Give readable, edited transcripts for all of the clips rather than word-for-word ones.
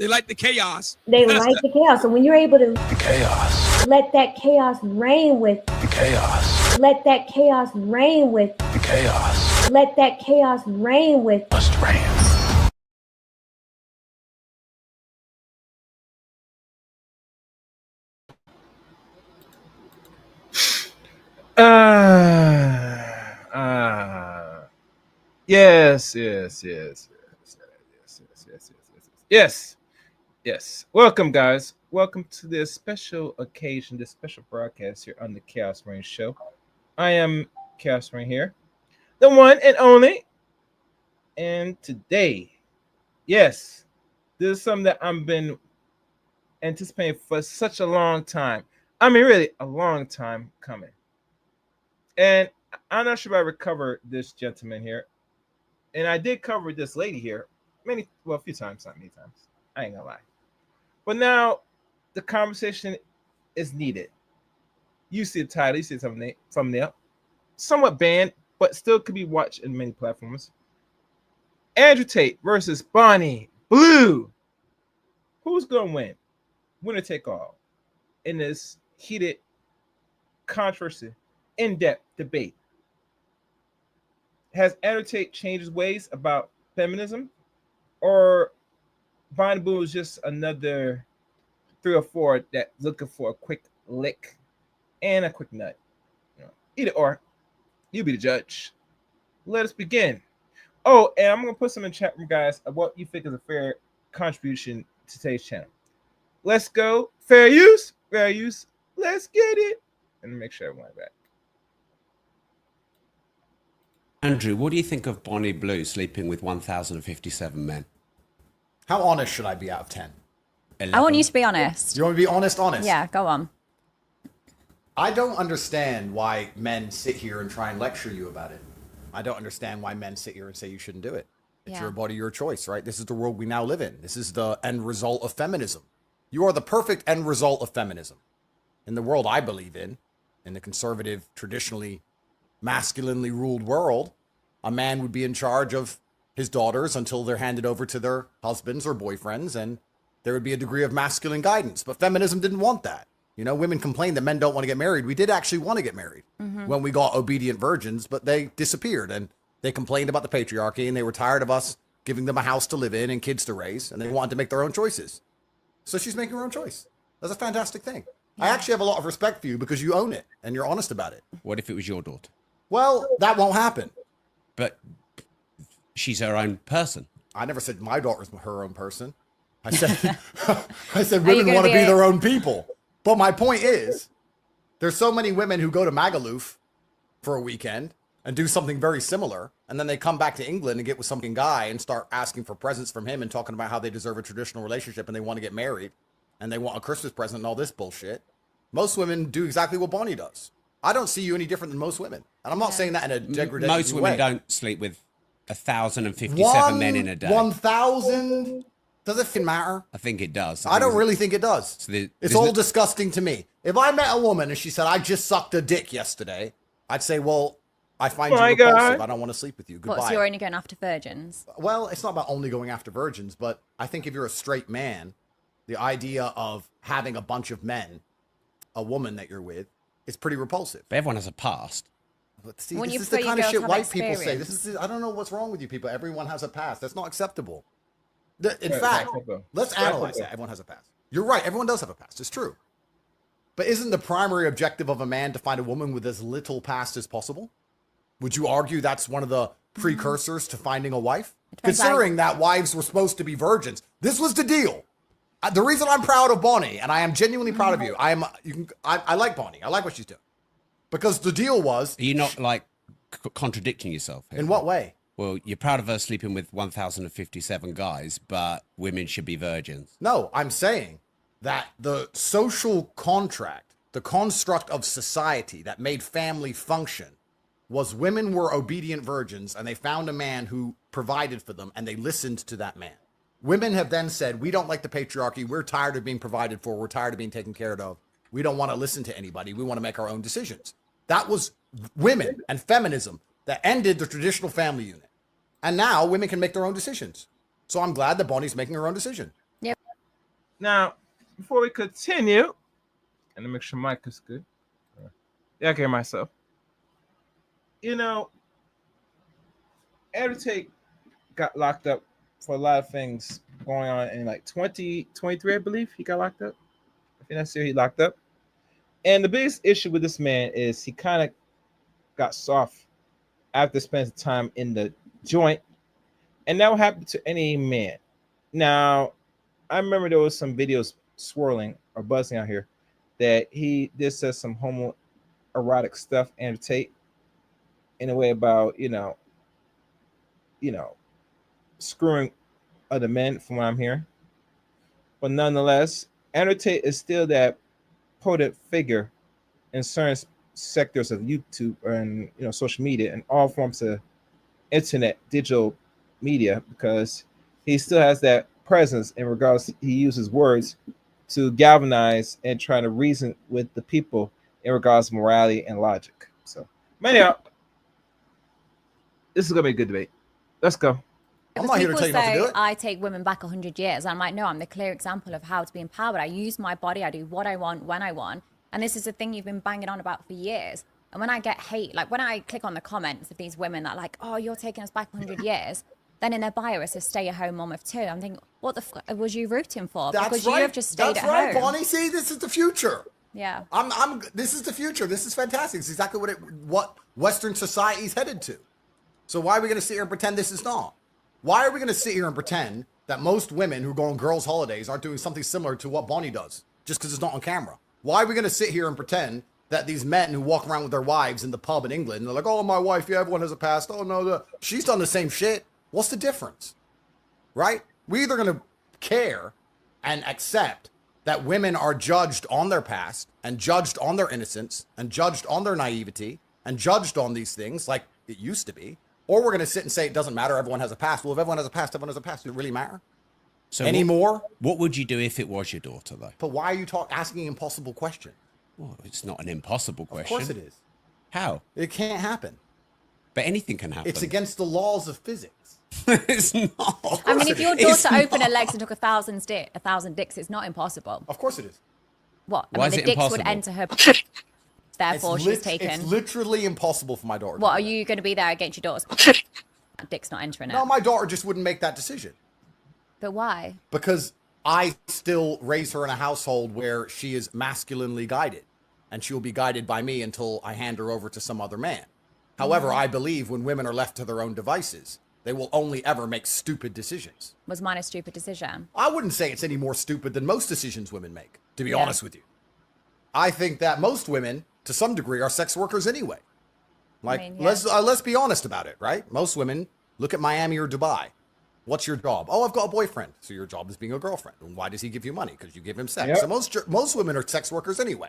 They like the chaos. They like the chaos. So when you're able to The chaos. let that chaos reign with, The chaos. let that chaos reign with, The chaos. let that chaos reign with. Must reign. Yes. Welcome, guys. Welcome to this special occasion, this special broadcast here on the Chaos Rain Show. I am Chaos Rain here, the one and only. And today, yes, this is something that I've been anticipating for such a long time. I mean, really, a long time coming. And I'm not sure if I ever covered this gentleman here. And I did cover this lady here a few times, not many times. I ain't gonna lie. But now the conversation is needed. You see the title, you see the thumbnail. Somewhat banned, but still could be watched in many platforms. Andrew Tate versus Bonnie Blue. Who's gonna win? Winner take all in this heated controversy, in-depth debate. Has Andrew Tate changed his ways about feminism, or Bonnie Blue is just another 3 or 4 that looking for a quick lick and a quick nut? Either or, you be the judge. Let us begin. Oh, and I'm gonna put some in chat room, guys, of what you think is a fair contribution to today's channel. Let's go. Fair use. Let's get it. And make sure everyone's back. Andrew, what do you think of Bonnie Blue sleeping with 1,057 men? How honest should I be out of 10? 11. I want you to be honest. You want me to be honest? Yeah, go on. I don't understand why men sit here and try and lecture you about it. I don't understand why men sit here and say you shouldn't do it. It's your body, your choice, right? This is the world we now live in. This is the end result of feminism. You are the perfect end result of feminism. In the world I believe in the conservative, traditionally masculinely ruled world, a man would be in charge of his daughters until they're handed over to their husbands or boyfriends, and there would be a degree of masculine guidance. But feminism didn't want that. You know, women complained that men don't want to get married. We did actually want to get married when we got obedient virgins, but they disappeared, and they complained about the patriarchy, and they were tired of us giving them a house to live in and kids to raise, and they wanted to make their own choices. So she's making her own choice. That's a fantastic thing. Yeah. I actually have a lot of respect for you because you own it and you're honest about it. What if it was your daughter? Well, that won't happen. But she's her own person. I never said my daughter's her own person. I said women want to be their own people. But my point is, there's so many women who go to Magaluf for a weekend and do something very similar, and then they come back to England and get with some guy and start asking for presents from him and talking about how they deserve a traditional relationship and they want to get married and they want a Christmas present and all this bullshit. Most women do exactly what Bonnie does. I don't see you any different than most women. And I'm not saying that in a degrading way. Most women don't sleep with 1,057 men in a day. 1,000? Does it matter? I think it does. I don't really think it does. So it's all disgusting to me. If I met a woman and she said, I just sucked a dick yesterday, I'd say, well, I find you repulsive. I don't want to sleep with you. Goodbye. So you're only going after virgins? Well, it's not about only going after virgins, but I think if you're a straight man, the idea of having a bunch of men, a woman that you're with, is pretty repulsive. But everyone has a past. But see, this is the kind of shit white people say. I don't know what's wrong with you people. Everyone has a past. That's not acceptable. In fact, let's analyze that. Everyone has a past. You're right. Everyone does have a past. It's true. But isn't the primary objective of a man to find a woman with as little past as possible? Would you argue that's one of the precursors to finding a wife? Considering that wives were supposed to be virgins. This was the deal. The reason I'm proud of Bonnie, and I am genuinely proud of you, I like Bonnie. I like what she's doing. Because the deal was... Are you not, like, contradicting yourself here? In what way? Well, you're proud of her sleeping with 1,057 guys, but women should be virgins. No, I'm saying that the social contract, the construct of society that made family function, was women were obedient virgins, and they found a man who provided for them, and they listened to that man. Women have then said, we don't like the patriarchy. We're tired of being provided for. We're tired of being taken care of. We don't want to listen to anybody. We want to make our own decisions. That was women and feminism that ended the traditional family unit. And now women can make their own decisions. So I'm glad that Bonnie's making her own decision. Yep. Now, before we continue, and to make sure mic is good, yeah, I can hear myself. You know, Andrew Tate got locked up for a lot of things going on in like 2023, I believe he got locked up. I think that's the year he locked up. And the biggest issue with this man is he kind of got soft after spending time in the joint. And that will happen to any man. Now, I remember there was some videos swirling or buzzing out here that he did say some homoerotic stuff, Andrew Tate, in a way about, you know, screwing other men from what I'm hearing. But nonetheless, Andrew Tate is still that potent figure in certain sectors of YouTube and social media and all forms of internet digital media, because he still has that presence in regards he uses words to galvanize and try to reason with the people in regards to morality and logic. So anyhow, this is gonna be a good debate. Let's go. I'm not here to tell you not to do it. I take women back 100 years. I'm like, no, I'm the clear example of how to be empowered. I use my body. I do what I want, when I want. And this is a thing you've been banging on about for years. And when I get hate, like when I click on the comments of these women that are like, oh, you're taking us back 100 years. Then in their bio, it says stay-at-home mom of two. I'm thinking, what the fuck was you rooting for? That's because right. you have just stayed That's at right, home. Bonnie. See, this is the future. Yeah. This is the future. This is fantastic. It's exactly what Western society is headed to. So why are we going to sit here and pretend this is not? Why are we going to sit here and pretend that most women who go on girls' holidays aren't doing something similar to what Bonnie does just because it's not on camera? Why are we going to sit here and pretend that these men who walk around with their wives in the pub in England, and they're like, oh, my wife, yeah, everyone has a past. Oh, no, she's done the same shit. What's the difference? Right? We're either going to care and accept that women are judged on their past and judged on their innocence and judged on their naivety and judged on these things like it used to be, or we're going to sit and say it doesn't matter, everyone has a past. Well, if everyone has a past, everyone has a past. Does it really matter? So anymore? What would you do if it was your daughter, though? But why are you asking an impossible question? Well, it's not an impossible question. Of course it is. How? It can't happen. But anything can happen. It's against the laws of physics. It's not. I mean, if your daughter opened her legs and took 1,000 dicks, it's not impossible. Of course it is. What? I Why mean, is the it dicks impossible? would enter her. Therefore, she's taken. It's literally impossible for my daughter. What, are you going to be there against your daughter's dick's not entering it? No, my daughter just wouldn't make that decision. But why? Because I still raise her in a household where she is masculinely guided, and she will be guided by me until I hand her over to some other man. However, I believe when women are left to their own devices, they will only ever make stupid decisions. Was mine a stupid decision? I wouldn't say it's any more stupid than most decisions women make, to be honest with you. I think that most women, to some degree, are sex workers anyway. Like, I mean, yeah. let's be honest about it, right? Most women look at Miami or Dubai. What's your job? Oh, I've got a boyfriend. So your job is being a girlfriend. And why does he give you money? Because you give him sex. Yep. So most women are sex workers anyway,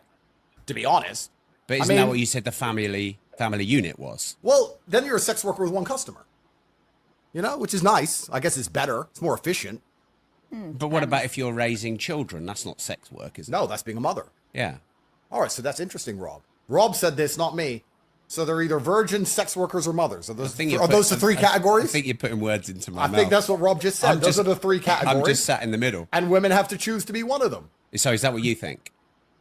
to be honest. But isn't that what you said the family unit was? Well, then you're a sex worker with one customer. You know, which is nice. I guess it's better. It's more efficient. But what about if you're raising children? That's not sex work, is it? No, that's being a mother. Yeah. All right, so that's interesting, Rob. Rob said this, not me. So they're either virgins, sex workers, or mothers. Are those the three categories? I think you're putting words into my mouth. I think that's what Rob just said. Those are the three categories. I'm just sat in the middle. And women have to choose to be one of them. So is that what you think?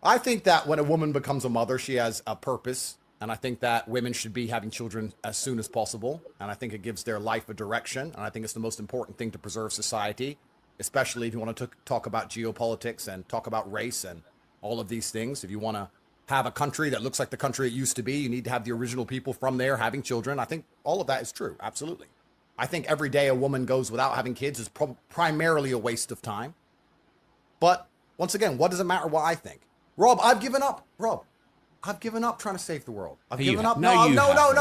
I think that when a woman becomes a mother, she has a purpose. And I think that women should be having children as soon as possible. And I think it gives their life a direction. And I think it's the most important thing to preserve society, especially if you want to talk about geopolitics and talk about race and all of these things. If you want to have a country that looks like the country it used to be, you need to have the original people from there having children. I think all of that is true. Absolutely. I think every day a woman goes without having kids is primarily a waste of time. But once again, what does it matter what I think? Rob, I've given up. Rob, I've given up trying to save the world. I've given up. No,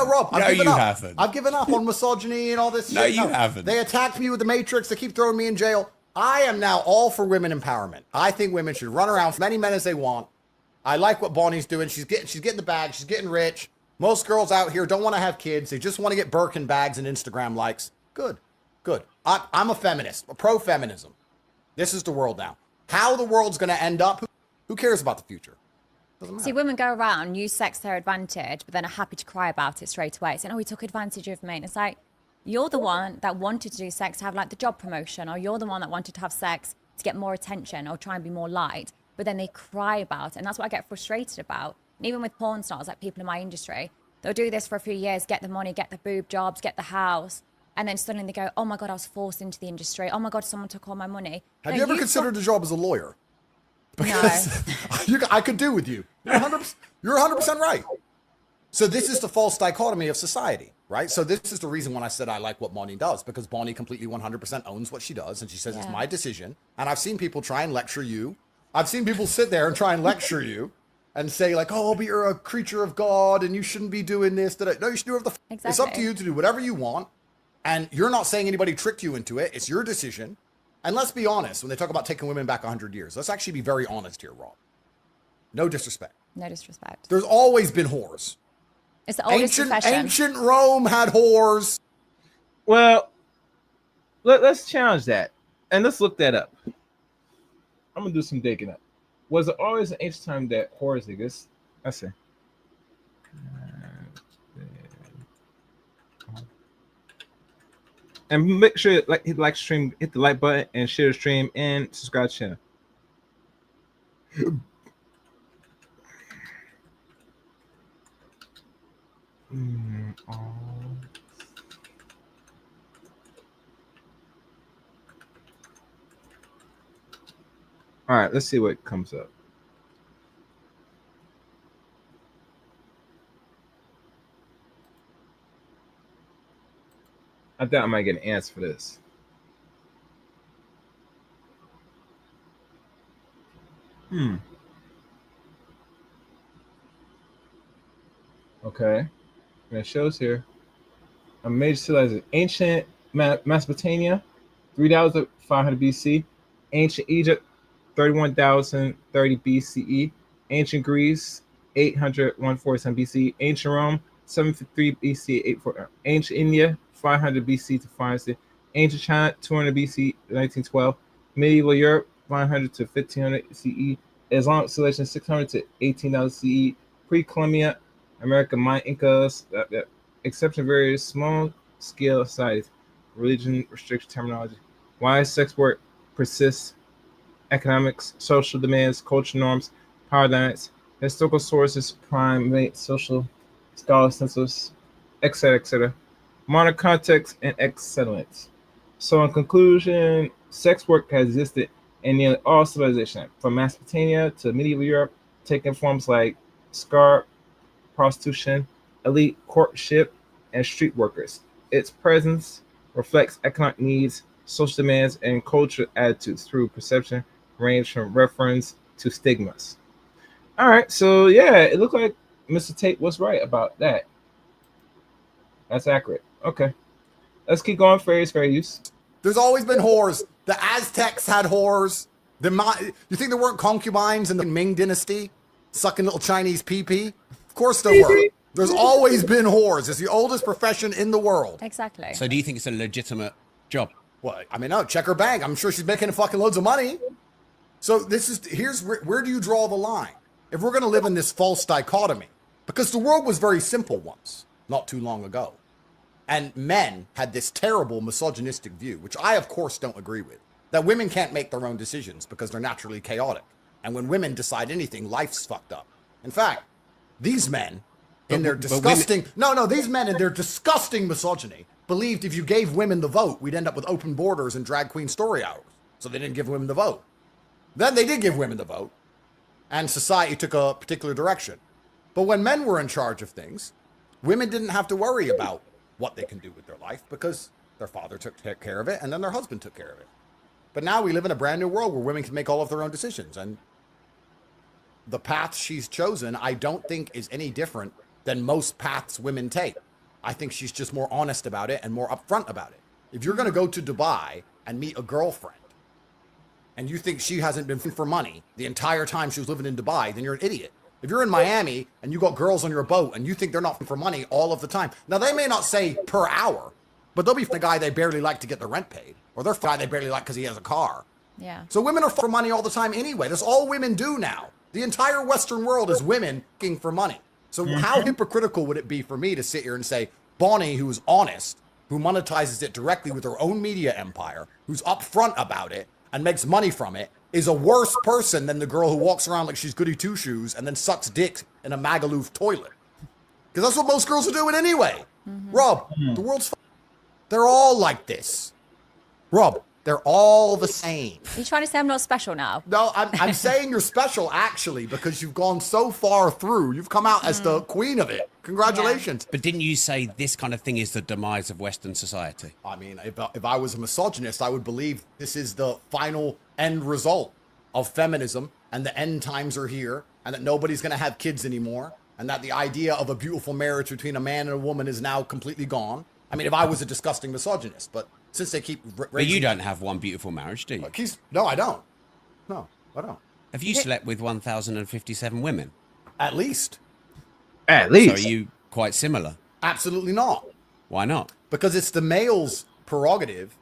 Rob. I've given up. Haven't. I've given up on misogyny and all this shit. No, you haven't. They attacked me with the Matrix. They keep throwing me in jail. I am now all for women empowerment. I think women should run around with as many men as they want. I like what Bonnie's doing. She's getting the bag. She's getting rich. Most girls out here don't want to have kids. They just want to get Birkin bags and Instagram likes. Good. I'm a feminist, a pro-feminism. This is the world now. How the world's going to end up, who cares about the future? Doesn't matter. See, women go around, use sex to their advantage, but then are happy to cry about it straight away. Saying, oh, he took advantage of me. And it's like, you're the one that wanted to do sex to have like the job promotion, or you're the one that wanted to have sex to get more attention or try and be more liked, but then they cry about it. And that's what I get frustrated about. And even with porn stars, like people in my industry, they'll do this for a few years, get the money, get the boob jobs, get the house. And then suddenly they go, oh my God, I was forced into the industry. Oh my God, someone took all my money. Have you ever considered a job as a lawyer? Because I could do with you. You're 100% right. So this is the false dichotomy of society, right? So this is the reason when I said I like what Bonnie does, because Bonnie completely 100% owns what she does. And she says, it's my decision. And I've seen people try and lecture you. I've seen people sit there and try and lecture you and say like, oh, but you're a creature of God and you shouldn't be doing this. No, you should do whatever Exactly. It's up to you to do whatever you want. And you're not saying anybody tricked you into it. It's your decision. And let's be honest, when they talk about taking women back 100 years, let's actually be very honest here, Rob. No disrespect. No disrespect. There's always been whores. It's the oldest profession. Ancient Rome had whores. Well, let's challenge that. And let's look that up. I'm going to do some digging up. Was it always an ancient time that whores exist? Let's see. And make sure hit the like stream, hit the like button, and share the stream, and subscribe to the channel. All right, let's see what comes up. I thought I might get an answer for this. Okay. And it shows here a major civilization. Ancient Mesopotamia, 3,500 BC. Ancient Egypt, 31,030 BCE. Ancient Greece, 800-147 BC. Ancient Rome, 753 BC, 840. Ancient India, 500 BC to 560. Ancient China, 200 BC, 1912. Medieval Europe, 500 to 1500 CE. Islamic civilization, 600 to 18,000 CE. Pre-Columbian America, Mayan Incas, exception various small-scale size. Religion restriction terminology. Why sex work persists. Economics, social demands, cultural norms, power dynamics, historical sources, primate, social, scholar census, etc., etc. Modern context and excellence. So in conclusion, sex work has existed in nearly all civilizations, from Mesopotamia to medieval Europe, taking forms like scar, prostitution, elite courtship, and street workers. Its presence reflects economic needs, social demands, and cultural attitudes through perception, range from reference to stigmas. All right, so yeah, it looked like Mr. Tate was right about that. That's accurate. Okay, let's keep going. Fair use. There's always been whores. The Aztecs had whores. You think there weren't concubines in the Ming Dynasty sucking little Chinese pee-pee? Of course there were. There's always been whores. It's the oldest profession in the world. Exactly. So do you think it's a legitimate job? Well, I mean, no, check her bank. I'm sure she's making fucking loads of money. So here's where do you draw the line? If we're going to live in this false dichotomy, because the world was very simple once, not too long ago. And men had this terrible misogynistic view, which I, of course, don't agree with, that women can't make their own decisions because they're naturally chaotic. And when women decide anything, life's fucked up. In fact, these men, in their disgusting misogyny, believed if you gave women the vote, we'd end up with open borders and drag queen story hours. So they didn't give women the vote. Then they did give women the vote, and society took a particular direction. But when men were in charge of things, women didn't have to worry about what they can do with their life because their father took care of it and then their husband took care of it. But now we live in a brand new world where women can make all of their own decisions. And the path she's chosen, I don't think is any different than most paths women take. I think she's just more honest about it and more upfront about it. If you're going to go to Dubai and meet a girlfriend and you think she hasn't been for money the entire time she was living in Dubai, then you're an idiot. If you're in Miami and you got girls on your boat and you think they're not for money all of the time, now they may not say per hour, but they'll be the guy they barely like to get the rent paid, or they're the guy they barely like because he has a car. Yeah. So women are for money all the time anyway. That's all women do now. The entire Western world is women looking for money. So how hypocritical would it be for me to sit here and say, Bonnie, who's honest, who monetizes it directly with her own media empire, who's upfront about it, and makes money from it is a worse person than the girl who walks around like she's goody two-shoes and then sucks dick in a Magaluf toilet. Because that's what most girls are doing anyway. Rob, the world's they're all like this. Rob, they're all the same. Are you trying to say I'm not special now? No, I'm saying you're special, actually, because you've gone so far through. You've come out as the queen of it. Congratulations. But didn't you say this kind of thing is the demise of Western society? I mean, if I was a misogynist, I would believe this is the final end result of feminism, and the end times are here, and that nobody's going to have kids anymore, and that the idea of a beautiful marriage between a man and a woman is now completely gone. I mean, if I was a disgusting misogynist, but since they keep But you don't have one beautiful marriage, do you? No, I don't. No, I don't. Have you slept with 1,057 women? At least. At So least. are you quite similar? Absolutely not. Why not? Because it's the male's prerogative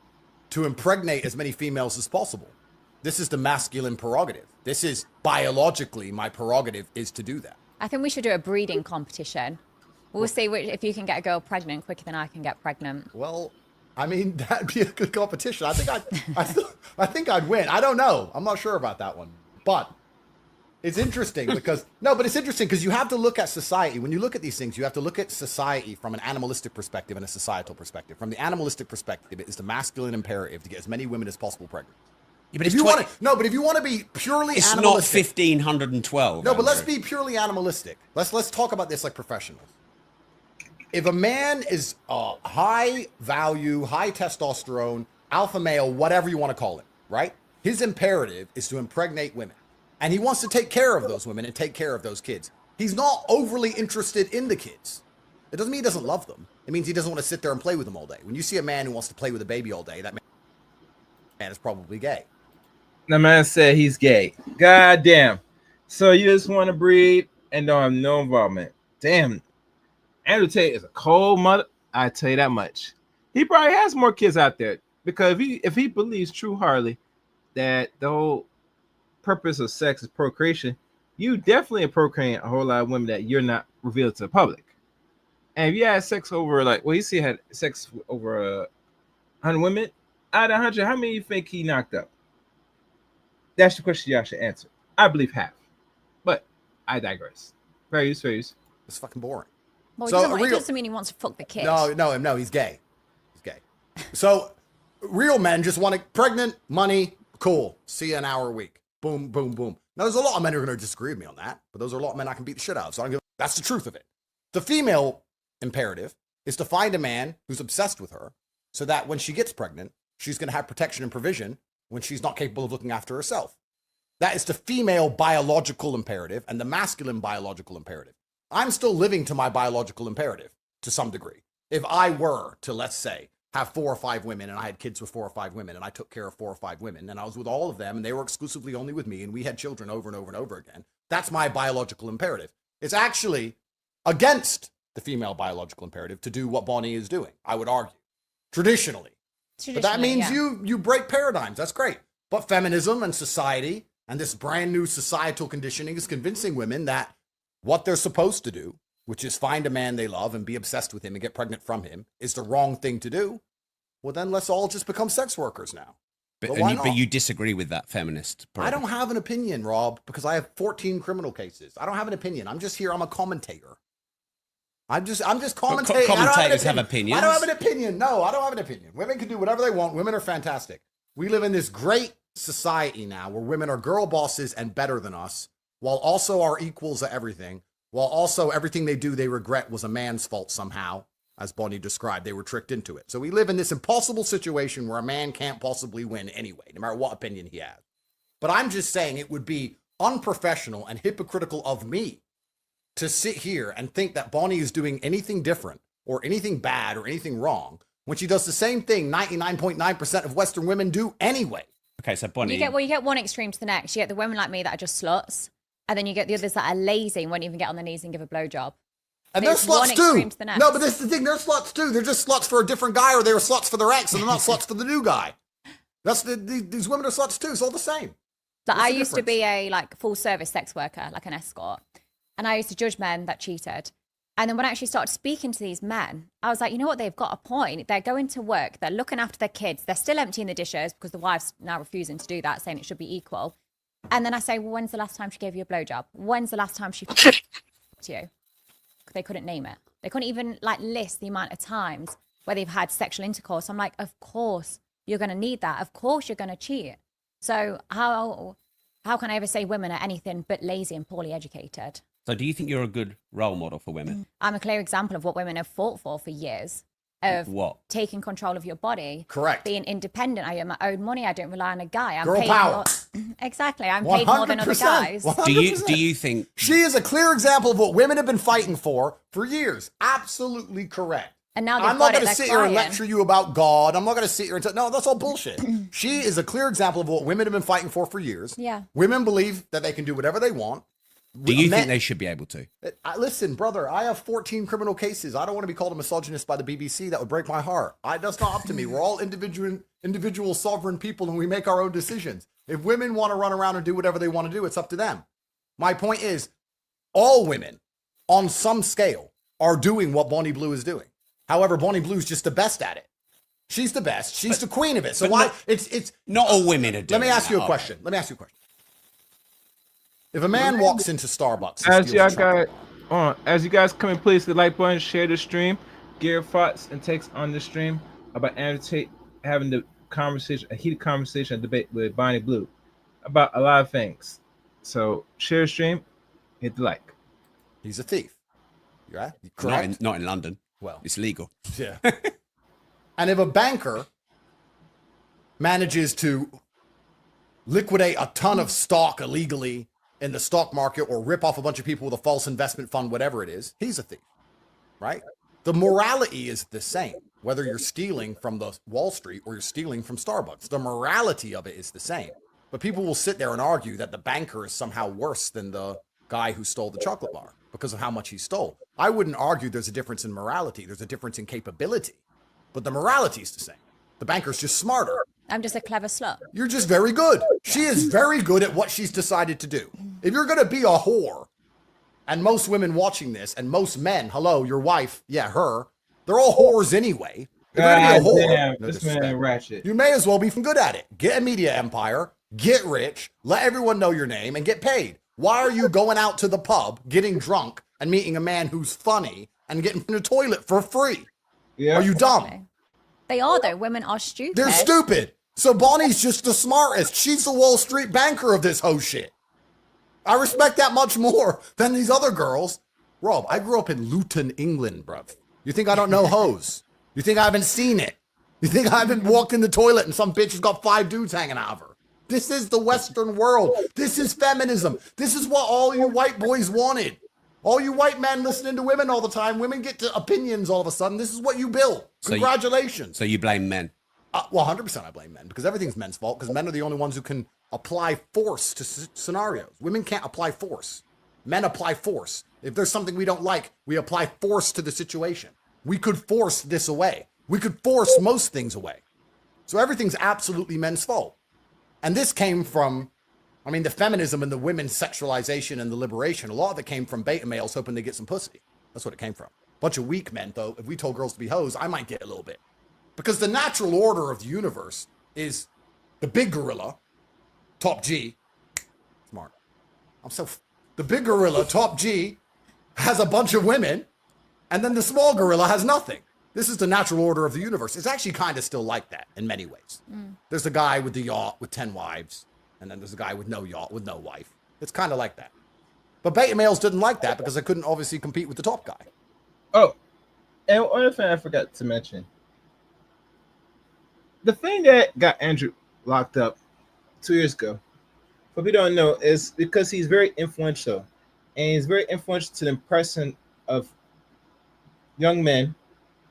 to impregnate as many females as possible. This is the masculine prerogative. This is biologically my prerogative is to do that. I think we should do a breeding competition. We'll see if you can get a girl pregnant quicker than I can get pregnant. Well, I mean, that'd be a good competition. I think I'd win. I don't know. I'm not sure about that one. But it's interesting because you have to look at society. When you look at these things, you have to look at society from an animalistic perspective and a societal perspective. From the animalistic perspective, it is the masculine imperative to get as many women as possible pregnant. Yeah, but If you want to be purely it's not animalistic. 1,512. No, but let's Andrew. be purely animalistic. Let's talk about this like professionals. If a man is high value, high testosterone, alpha male, whatever you want to call it, right? His imperative is to impregnate women. And he wants to take care of those women and take care of those kids. He's not overly interested in the kids. It doesn't mean he doesn't love them. It means he doesn't want to sit there and play with them all day. When you see a man who wants to play with a baby all day, that man is probably gay. The man said he's gay. God damn. So you just want to breed and don't have no involvement. Damn. Andrew Tate is a cold mother. I tell you that much. He probably has more kids out there because if he believes true heartedly that the whole purpose of sex is procreation, you definitely are procreating a whole lot of women that you're not revealed to the public. And if you had sex over he had sex over 100 women out of 100, how many you think he knocked up? That's the question y'all should answer. I believe half, but I digress. Fair use. It's fucking boring. Well, So it doesn't mean he wants to fuck the kid. No, he's gay. He's gay. So real men just want to pregnant, money, cool. See you an hour a week. Boom, boom, boom. Now there's a lot of men who are going to disagree with me on that, but those are a lot of men I can beat the shit out of. So I don't give. That's the truth of it. The female imperative is to find a man who's obsessed with her, so that when she gets pregnant, she's going to have protection and provision when she's not capable of looking after herself. That is the female biological imperative and the masculine biological imperative. I'm still living to my biological imperative to some degree. If I were to, let's say, have 4 or 5 women and I had kids with 4 or 5 women and I took care of 4 or 5 women and I was with all of them and they were exclusively only with me and we had children over and over and over again, that's my biological imperative. It's actually against the female biological imperative to do what Bonnie is doing, I would argue, traditionally. But that means you break paradigms. That's great. But feminism and society and this brand new societal conditioning is convincing women that what they're supposed to do, which is find a man they love and be obsessed with him and get pregnant from him, is the wrong thing to do. Well, then let's all just become sex workers now. But you disagree with that feminist? I don't have an opinion, Rob, because I have 14 criminal cases. I don't have an opinion. I'm just here. I'm a commentator. I'm just commentating. Commentators have opinions. I don't have an opinion. No, I don't have an opinion. Women can do whatever they want. Women are fantastic. We live in this great society now where women are girl bosses and better than us, while also are equals at everything, while also everything they do they regret was a man's fault somehow, as Bonnie described. They were tricked into it. So we live in this impossible situation where a man can't possibly win anyway, no matter what opinion he has. But I'm just saying it would be unprofessional and hypocritical of me to sit here and think that Bonnie is doing anything different or anything bad or anything wrong when she does the same thing 99.9% of Western women do anyway. Okay, so Bonnie... You get one extreme to the next. You get the women like me that are just sluts, and then you get the others that are lazy and won't even get on their knees and give a blowjob. And they're sluts too. No, but that's the thing. They're sluts too. They're just sluts for a different guy, or they were sluts for their ex, and they're not sluts for the new guy. These women are sluts too. It's all the same. Like, I used to be a full service sex worker, like an escort, and I used to judge men that cheated. And then when I actually started speaking to these men, I was like, you know what? They've got a point. They're going to work. They're looking after their kids. They're still emptying the dishes because the wife's now refusing to do that, saying it should be equal. And then I say, well, when's the last time she gave you a blowjob? When's the last time she to you? They couldn't name it. They couldn't even like list the amount of times where they've had sexual intercourse. I'm like, of course you're going to need that. Of course you're going to cheat. So how can I ever say women are anything but lazy and poorly educated? So do you think you're a good role model for women? I'm a clear example of what women have fought for years. Of what? Taking control of your body. Correct. Being independent. I earn my own money. I don't rely on a guy. I'm Girl paid power. Exactly. I'm paid more than other 100%. guys. 100%. Do you think She is a clear example of what women have been fighting for years? Absolutely correct. And now they've I'm not got it, going to they're sit here and crying. lecture you about God. I'm not going to sit here and tell, no, that's all bullshit. She is a clear example of what women have been fighting for years. Yeah. Women believe that they can do whatever they want. do you think they should be able to? Listen, brother, I have 14 criminal cases. I don't want to be called a misogynist by the BBC. That would break my heart. That's not up to me. We're all individual sovereign people, and we make our own decisions. If women want to run around and do whatever they want to do, it's up to them. My point is, all women, on some scale, are doing what Bonnie Blue is doing. However, Bonnie Blue's just the best at it. She's the best. She's the queen of it. So why? It's not all women are doing. Let me ask you a that, question. If a man walks into Starbucks, As you guys come in, please hit the like button, share the stream, give your thoughts and takes on the stream about Andrew Tate having the conversation, a heated conversation, a debate with Bonnie Blue about a lot of things. So share the stream, hit the like. He's a thief. You're right. Correct. Not in London. Well, it's legal. Yeah. And if a banker manages to liquidate a ton of stock illegally in the stock market or rip off a bunch of people with a false investment fund, whatever it is, he's a thief, right? The morality is the same, whether you're stealing from the Wall Street or you're stealing from Starbucks. The morality of it is the same. But people will sit there and argue that the banker is somehow worse than the guy who stole the chocolate bar because of how much he stole. I wouldn't argue there's a difference in morality. There's a difference in capability. But the morality is the same. The banker's just smarter. I'm just a clever slut. You're just very good. She is very good at what she's decided to do. If you're going to be a whore, and most women watching this, and most men, hello, your wife, yeah, her, they're all whores anyway. If you're gonna be a whore, Damn, no this disrespect, man ratchet. you may as well be good at it. Get a media empire, get rich, let everyone know your name, and get paid. Why are you going out to the pub, getting drunk, and meeting a man who's funny, and getting in the toilet for free? Yeah. Are you dumb? They are, though. Women are stupid. They're stupid. So Bonnie's just the smartest. She's the Wall Street banker of this whole shit. I respect that much more than these other girls. Rob, I grew up in Luton, England, bruv. You think I don't know hoes? You think I haven't seen it? You think I haven't walked in the toilet and some bitch has got 5 dudes hanging out of her? This is the Western world. This is feminism. This is what all you white boys wanted. All you white men listening to women all the time, women get to opinions all of a sudden. This is what you built. Congratulations. So you blame men? Well, 100% I blame men because everything's men's fault because men are the only ones who can apply force to scenarios. Women can't apply force. Men apply force. If there's something we don't like, we apply force to the situation. We could force this away. We could force most things away. So everything's absolutely men's fault. And this came from, I mean, the feminism and the women's sexualization and the liberation, a lot of it came from beta males hoping to get some pussy. That's what it came from. Bunch of weak men, though. If we told girls to be hoes, I might get a little bit. Because the natural order of the universe is the big gorilla, top G. Smart. The big gorilla, top G, has a bunch of women, and then the small gorilla has nothing. This is the natural order of the universe. It's actually kind of still like that in many ways. There's a guy with the yacht with 10 wives, and then there's a guy with no yacht with no wife. It's kind of like that. But beta males didn't like that because they couldn't obviously compete with the top guy. Oh, and one other thing I forgot to mention. The thing that got Andrew locked up 2 years ago, what we don't know, is because he's very influential. And he's very influential to the impression of young men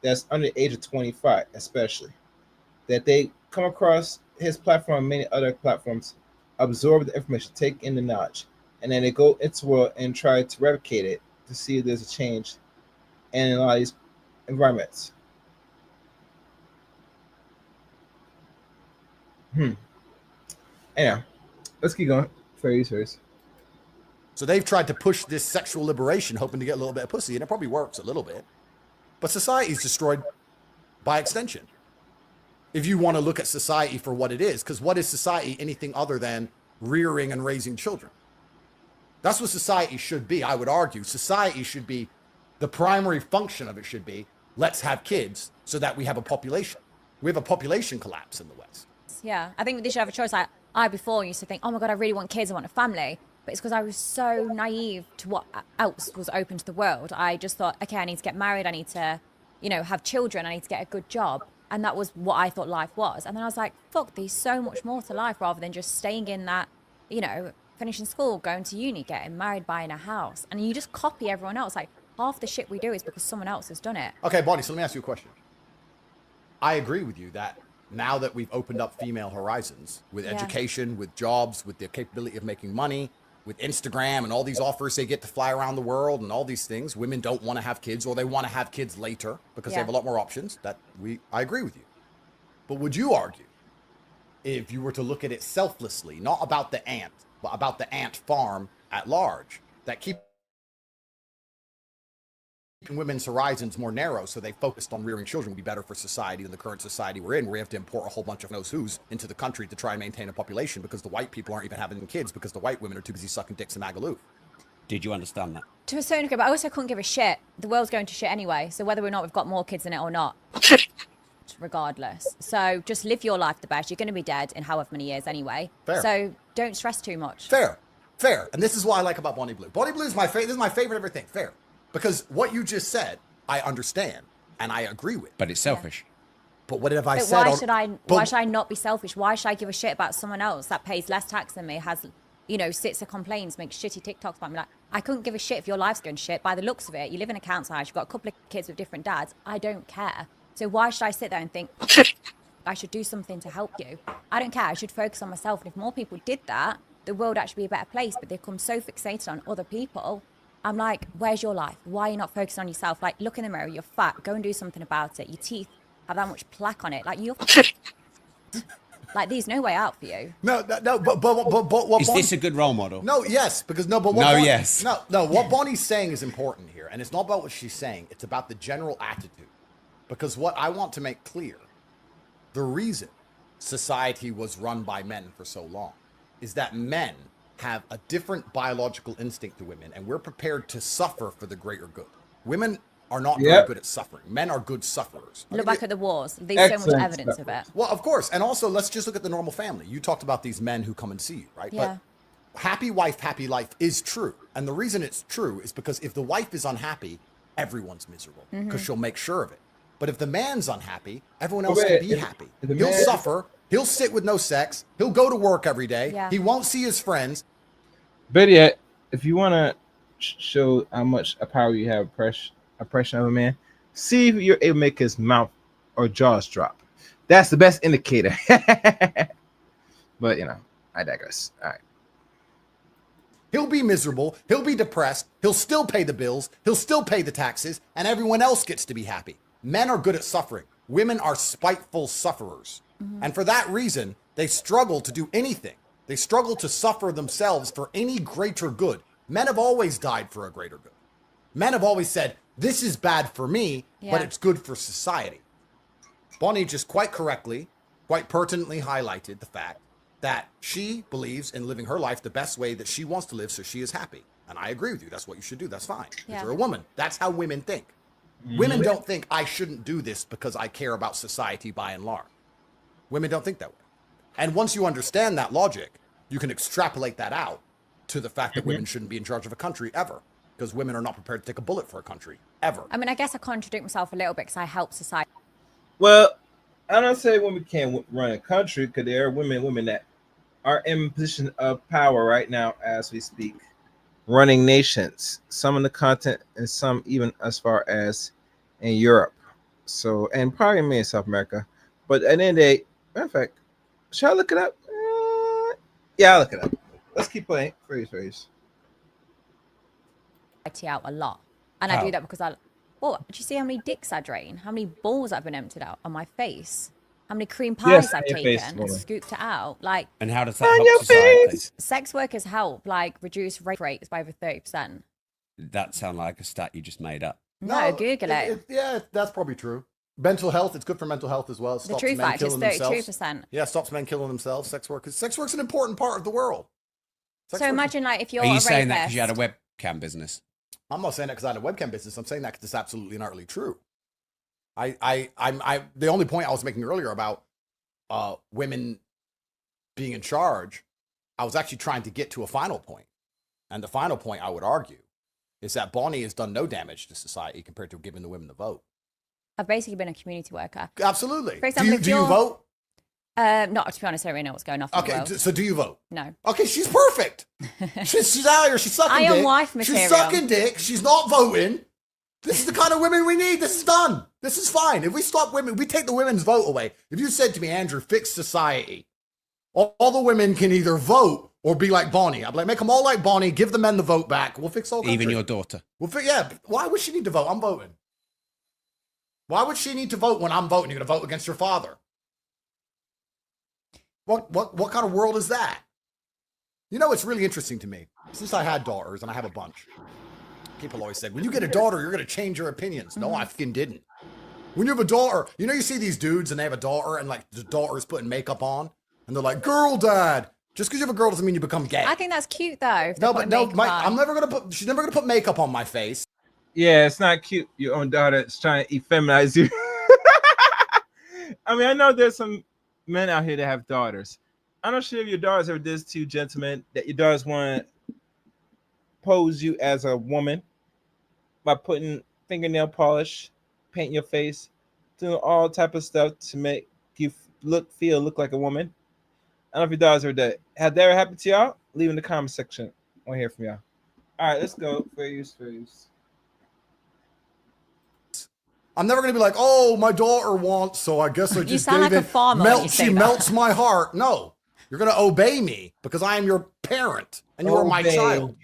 that's under the age of 25, especially. That they come across his platform and many other platforms, absorb the information, take in the knowledge, and then they go into the world and try to replicate it to see if there's a change in a lot of these environments. Anyhow, let's keep going. First. So they've tried to push this sexual liberation, hoping to get a little bit of pussy, and it probably works a little bit. But society's destroyed by extension. If you want to look at society for what it is, because what is society anything other than rearing and raising children? That's what society should be, I would argue. Society should be, the primary function of it should be, let's have kids so that we have a population. We have a population collapse in the West. Yeah, I think they should have a choice. Like, I before used to think, oh my God, I really want kids, I want a family. But it's because I was so naive to what else was open to the world. I just thought, okay, I need to get married, I need to, you know, have children, I need to get a good job. And that was what I thought life was. And then I was like, fuck, there's so much more to life rather than just staying in that, you know, finishing school, going to uni, getting married, buying a house. And you just copy everyone else. Like, half the shit we do is because someone else has done it. Okay, Bonnie, so let me ask you a question. I agree with you that now that we've opened up female horizons with education, with jobs, with the capability of making money, with Instagram and all these offers they get to fly around the world and all these things, women don't want to have kids, or they want to have kids later because they have a lot more options. I agree with you. But would you argue, if you were to look at it selflessly, not about the ant, but about the ant farm at large, that keeping women's horizons more narrow so they focused on rearing children would be better for society than the current society we're in, where we have to import a whole bunch of knows who's into the country to try and maintain a population because the white people aren't even having kids because the white women are too busy sucking dicks in Magaluf? Did you understand that? To a certain degree, but I also couldn't give a shit. The world's going to shit anyway, so whether or not we've got more kids in it or not, regardless. So just live your life the best. You're going to be dead in however many years anyway. Fair. So don't stress too much. Fair. And this is what I like about Bonnie Blue. Bonnie Blue is my favorite. This is my favorite everything. Fair. Because what you just said, I understand and I agree with. But it's selfish. But what have I But said? why should I not be selfish? Why should I give a shit about someone else that pays less tax than me, has, you know, sits and complains, makes shitty TikToks about me? Like, I couldn't give a shit if your life's going to shit. By the looks of it, you live in a council house, you've got a couple of kids with different dads. I don't care. So why should I sit there and think I should do something to help you? I don't care. I should focus on myself. And if more people did that, the world would actually be a better place. But they become so fixated on other people. I'm like, where's your life? Why are you not focusing on yourself? Like, look in the mirror, you're fat, go and do something about it. Your teeth have that much plaque on it. Like, you're like, there's no way out for you. No, but what Is this a good role model? No, yes, because what Bonnie's saying is important here, and it's not about what she's saying, it's about the general attitude. Because what I want to make clear, the reason society was run by men for so long is that men have a different biological instinct to women, and we're prepared to suffer for the greater good. Women are not very good at suffering. Men are good sufferers. Look back at the wars. There's so much evidence of it. Well, of course. And also, let's just look at the normal family. You talked about these men who come and see you, right? Yeah. But happy wife, happy life is true. And the reason it's true is because if the wife is unhappy, everyone's miserable because she'll make sure of it. But if the man's unhappy, everyone else can be happy. He'll suffer. He'll sit with no sex. He'll go to work every day. Yeah. He won't see his friends. But yet, if you want to show how much power you have, oppression of a man, see if you're able to make his mouth or jaws drop. That's the best indicator. But, you know, I digress. All right. He'll be miserable. He'll be depressed. He'll still pay the bills. He'll still pay the taxes. And everyone else gets to be happy. Men are good at suffering. Women are spiteful sufferers. And for that reason, they struggle to do anything. They struggle to suffer themselves for any greater good. Men have always died for a greater good. Men have always said, this is bad for me, but it's good for society. Bonnie just quite correctly, quite pertinently highlighted the fact that she believes in living her life the best way that she wants to live so she is happy. And I agree with you. That's what you should do. That's fine. If you're a woman, that's how women think. Women don't think I shouldn't do this because I care about society by and large. Women don't think that way. And once you understand that logic, you can extrapolate that out to the fact that women shouldn't be in charge of a country ever, because women are not prepared to take a bullet for a country ever. I mean, I guess I contradict myself a little bit because I help society. Well, I don't say women can't run a country, because there are women that are in position of power right now as we speak, running nations, some in the continent and some even as far as in Europe. So, and probably me in South America. But at the end of the day, matter of fact, should I look it up? Yeah, I'll look it up. Let's keep playing. Freeze. Out a lot. And I do that because do you see how many dicks I drain? How many balls I've been emptied out on my face? how many cream Yes, pies I've on your face, taken and woman. scooped it out. Like, And how does that On help your society? face. sex workers help like reduce rape rates by over 30%. That sound like a stat you just made up. No, Google it. Yeah, that's probably true. Mental health, it's good for mental health as well. It The stops true men fact is killing themselves. 32%. Yeah, stops men killing themselves. Sex work is an important part of the world. Sex So work is- imagine like if you're Are you a saying that rapist. because you had a webcam business? I'm not saying that because I had a webcam business. I'm saying that because it's absolutely and utterly true. The only point I was making earlier about women being in charge, I was actually trying to get to a final point. And the final point I would argue is that Bonnie has done no damage to society compared to giving the women the vote. I've basically been a community worker. Absolutely. For example, do you vote? No, to be honest, I don't really know what's going on in the Okay, world. so do you vote? No. Okay, she's perfect. she's out here. She's sucking Iron dick. wife material. She's sucking dick. She's not voting. This is the kind of women we need. This is done. This is fine. If we stop women, we take the women's vote away. If you said to me, Andrew, fix society, all the women can either vote or be like Bonnie. I'd be like, make them all like Bonnie. Give the men the vote back. We'll fix all country. Even your daughter. Yeah. Why would she need to vote? I'm voting. Why would she need to vote when I'm voting? You're going to vote against your father. What kind of world is that? You know, it's really interesting to me. Since I had daughters, and I have a bunch, people always said, when you get a daughter, you're going to change your opinions. No, I fucking didn't. When you have a daughter, you know, you see these dudes and they have a daughter and like the daughter's putting makeup on and they're like, girl dad. Just because you have a girl doesn't mean you become gay. I think that's cute though. if they're No, but putting no, makeup on. I'm never going to she's never going to put makeup on my face. Yeah, it's not cute. Your own daughter is trying to effeminize you. I mean, I know there's some men out here that have daughters. I'm not sure if your daughters ever did this to you, gentlemen, that your daughters want to pose you as a woman by putting fingernail polish, painting your face, doing all type of stuff to make you look like a woman. I don't know if your daughters ever did it. Have that ever happened to y'all? Leave in the comment section. I want to hear from y'all. All right, let's go. Fair use. I'm never going to be like, oh, my daughter wants, so I guess I just sound gave like a it. farmer when you say She that. melts my heart. No, you're going to obey me because I am your parent and you are my Obey. child.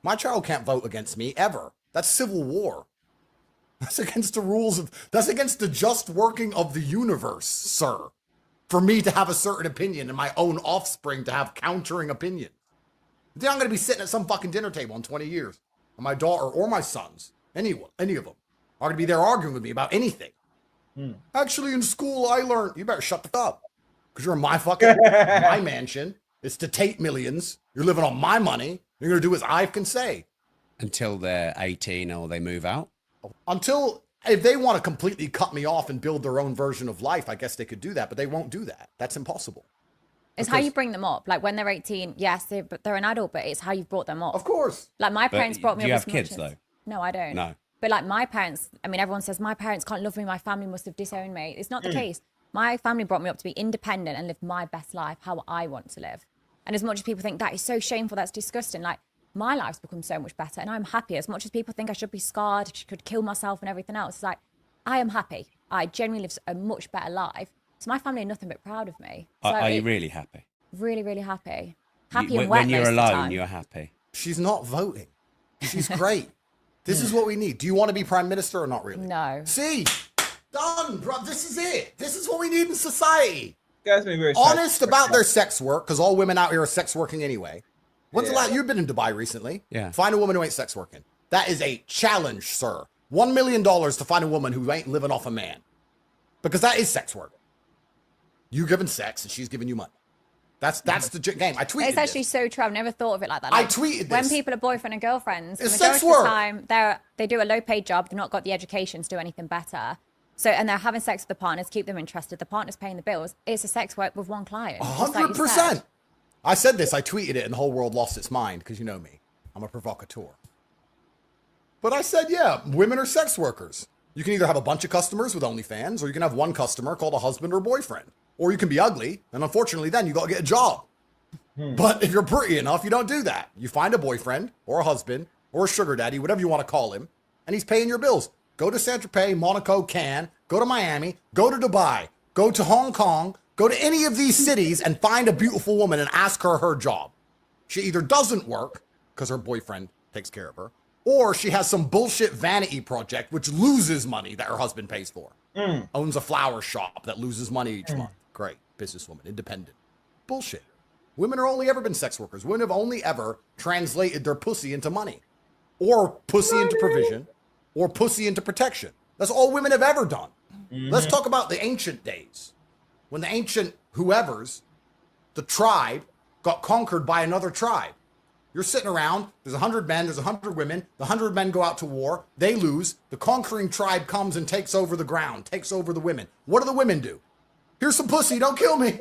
My child can't vote against me ever. That's civil war. That's against the rules that's against the just working of the universe, sir. For me to have a certain opinion and my own offspring to have countering opinion. Then I'm going to be sitting at some fucking dinner table in 20 years. And my daughter or my sons, any of them, are going to be there arguing with me about anything. Actually, in school, I learned, you better shut the fuck up. Because you're in my fucking, my mansion. It's the Tate millions. You're living on my money. You're going to do as I can say. Until they're 18 or they move out. If they want to completely cut me off and build their own version of life, I guess they could do that, but they won't do that. That's impossible. It's how you bring them up. Like when they're 18, yes, they're an adult, but it's how you've brought them up. Of course. Like my But parents brought me do you up have as kids, much as- though? No, I don't. No. But like my parents, I mean, everyone says my parents can't love me. My family must have disowned me. It's not the case. My family brought me up to be independent and live my best life, how I want to live. And as much as people think that is so shameful, that's disgusting, like my life's become so much better and I'm happy. As much as people think I should be scarred, could kill myself and everything else, it's like, I am happy. I genuinely live a much better life. So my family are nothing but proud of me. So Are you really happy? Really, really happy. Happy You- and wet when you're most of the alone, time. you're happy. She's not voting. She's great. This is what we need. Do you want to be prime minister or not really? No. See? Done, bro. This is it. This is what we need in society. Guys, been very Honest about their sex work, because all women out here are sex working anyway. When's the last? You've been in Dubai recently. Yeah. Find a woman who ain't sex working. That is a challenge, sir. $1 million to find a woman who ain't living off a man. Because that is sex work. You giving sex and she's giving you money. That's the game. I tweeted It's actually this. so true. I've never thought of it like that. I Like, tweeted when this. people are boyfriend and girlfriends, the It's majority sex of the work. time they do a low-paid job. They've not got the education to do anything better. So, and they're having sex with the partners, keep them interested. The partner's paying the bills. It's a sex work with one client. just like you said. 100%. I said this. I tweeted it and the whole world lost its mind because you know me. I'm a provocateur. But I said, yeah, women are sex workers. You can either have a bunch of customers with OnlyFans or you can have one customer called a husband or boyfriend. Or you can be ugly. And unfortunately, then you got to get a job. But if you're pretty enough, you don't do that. You find a boyfriend or a husband or a sugar daddy, whatever you want to call him, and he's paying your bills. Go to Saint-Tropez, Monaco, Cannes, go to Miami, go to Dubai, go to Hong Kong, go to any of these cities and find a beautiful woman and ask her job. She either doesn't work because her boyfriend takes care of her, Or she has some bullshit vanity project which loses money that her husband pays for. Owns a flower shop that loses money each month. Great. Businesswoman. Independent. Bullshit. Women are only ever been sex workers. Women have only ever translated their pussy into money. Or pussy into provision. Or pussy into protection. That's all women have ever done. Let's talk about the ancient days. When the ancient whoever's, the tribe, got conquered by another tribe. You're sitting around, there's 100 men, there's 100 women, the 100 men go out to war, they lose, the conquering tribe comes and takes over the ground, takes over the women. What do the women do? Here's some pussy, don't kill me.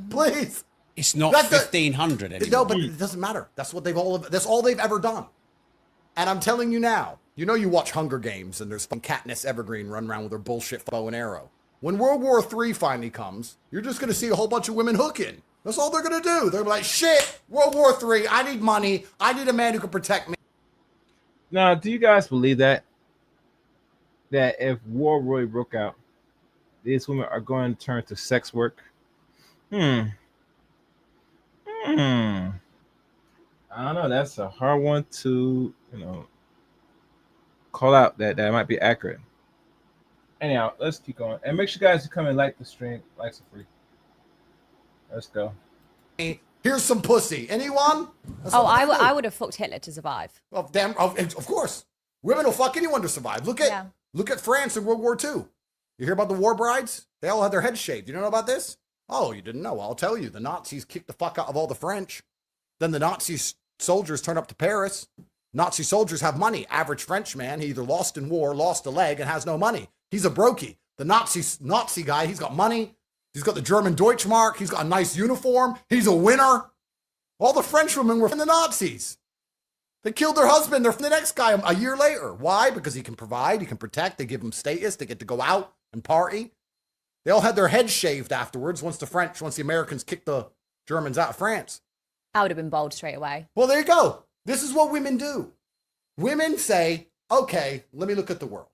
Please. It's not 1500 anymore. No, but it doesn't matter. That's what that's all they've ever done. And I'm telling you now, you know you watch Hunger Games and there's some Katniss Evergreen run around with her bullshit bow and arrow. When World War III finally comes, you're just going to see a whole bunch of women hooking. That's all they're going to do. They're like, shit, World War III, I need money. I need a man who can protect me. Now, do you guys believe that if war really broke out, these women are going to turn to sex work? I don't know. That's a hard one to, call out that might be accurate. Anyhow, let's keep going. And make sure you guys come and like the stream. Likes are free. Let's go. Here's some pussy. Anyone? I would have fucked Hitler to survive. Well, damn, of course. Women will fuck anyone to survive. Look at France in World War II. You hear about the war brides? They all had their heads shaved. You don't know about this? Oh, you didn't know. I'll tell you. The Nazis kicked the fuck out of all the French. Then the Nazi soldiers turn up to Paris. Nazi soldiers have money. Average French man, he either lost in war, lost a leg, and has no money. He's a brokey. The Nazi guy, he's got money. He's got the German Deutschmark. He's got a nice uniform. He's a winner. All the French women were from the Nazis. They killed their husband. They're from the next guy a year later. Why? Because he can provide. He can protect. They give him status. They get to go out and party. They all had their heads shaved afterwards once the Americans kicked the Germans out of France. I would have been bold straight away. Well, there you go. This is what women do. Women say, okay, let me look at the world.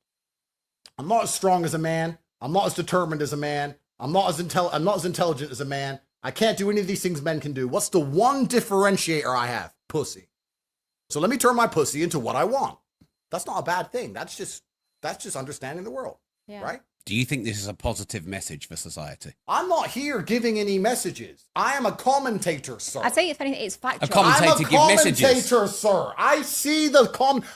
I'm not as strong as a man. I'm not as determined as a man. I'm not as intelligent as a man. I can't do any of these things men can do. What's the one differentiator I have? Pussy. So let me turn my pussy into what I want. That's not a bad thing. That's just understanding the world, right? Do you think this is a positive message for society? I'm not here giving any messages. I am a commentator, sir. I'd say if anything, it's factual. A commentator give messages. I'm a commentator, sir. I see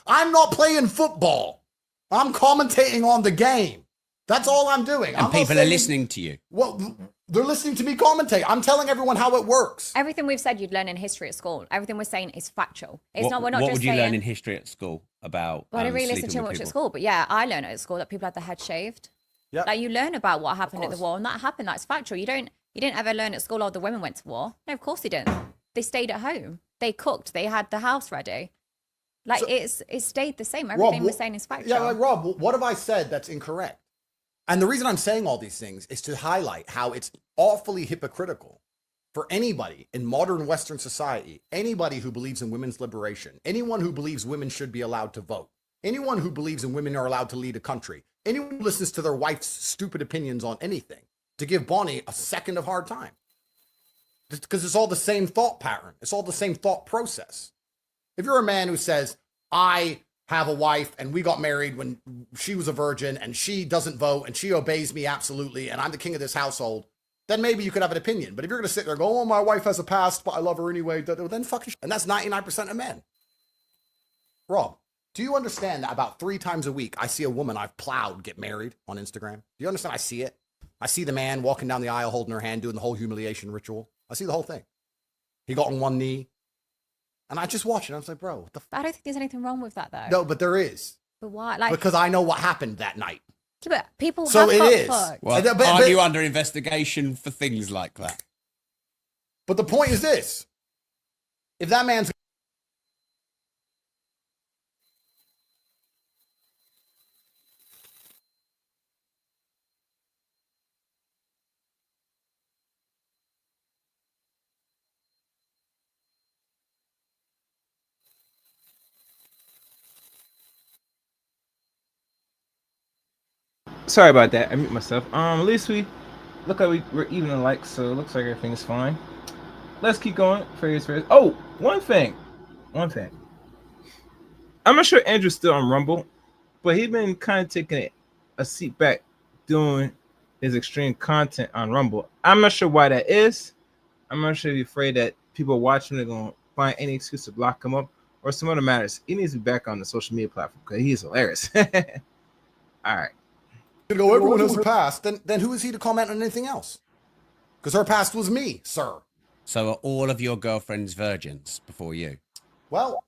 I'm not playing football. I'm commentating on the game. That's all I'm doing. And people are listening to you. Well, they're listening to me commentate. I'm telling everyone how it works. Everything we've said you'd learn in history at school. Everything we're saying is factual. We're not what just would you saying, learn in history at school about? Well, I didn't really listen sleeping too with much people? at school, but yeah, I learned at school that people had their head shaved. Yeah. Like you learn about what happened at the war, and that happened. That's factual. You didn't ever learn at school, oh, the women went to war. No, of course they didn't. They stayed at home. They cooked. They had the house ready. Like it stayed the same. Everything we're saying is factual. Yeah, like Rob, what have I said that's incorrect? And the reason I'm saying all these things is to highlight how it's awfully hypocritical for anybody in modern Western society, anybody who believes in women's liberation, anyone who believes women should be allowed to vote, anyone who believes in women are allowed to lead a country, anyone who listens to their wife's stupid opinions on anything, to give Bonnie a second of hard time. Because it's all the same thought pattern. It's all the same thought process. If you're a man who says, I have a wife and we got married when she was a virgin and she doesn't vote and she obeys me absolutely and I'm the king of this household, then maybe you could have an opinion. But if you're going to sit there and go, oh, my wife has a past, but I love her anyway, then fucking shit. And that's 99% of men. Rob, do you understand that about 3 times a week I see a woman I've plowed get married on Instagram? Do you understand? I see it. I see the man walking down the aisle holding her hand, doing the whole humiliation ritual. I see the whole thing. He got on one knee. And I just watch it. I was like, bro, what the I don't think there's anything wrong with that, though. No, but there is. But why? Like, because I know what happened that night. Yeah, but people so have it got is. fucked. Well, aren't you under investigation for things like that? But the point is this. If that man's... Sorry about that. I mute myself. At least we look like we're even alike, so it looks like everything is fine. Let's keep going. Fairies. Oh, one thing. I'm not sure Andrew's still on Rumble, but he's been kind of taking a seat back doing his extreme content on Rumble. I'm not sure why that is. I'm not sure if he's afraid that people watching are going to find any excuse to block him up or some other matters. He needs to be back on the social media platform because he's hilarious. All right. Go, everyone has a past. Then who is he to comment on anything else? Because her past was me, sir. So are all of your girlfriends virgins before you? Well,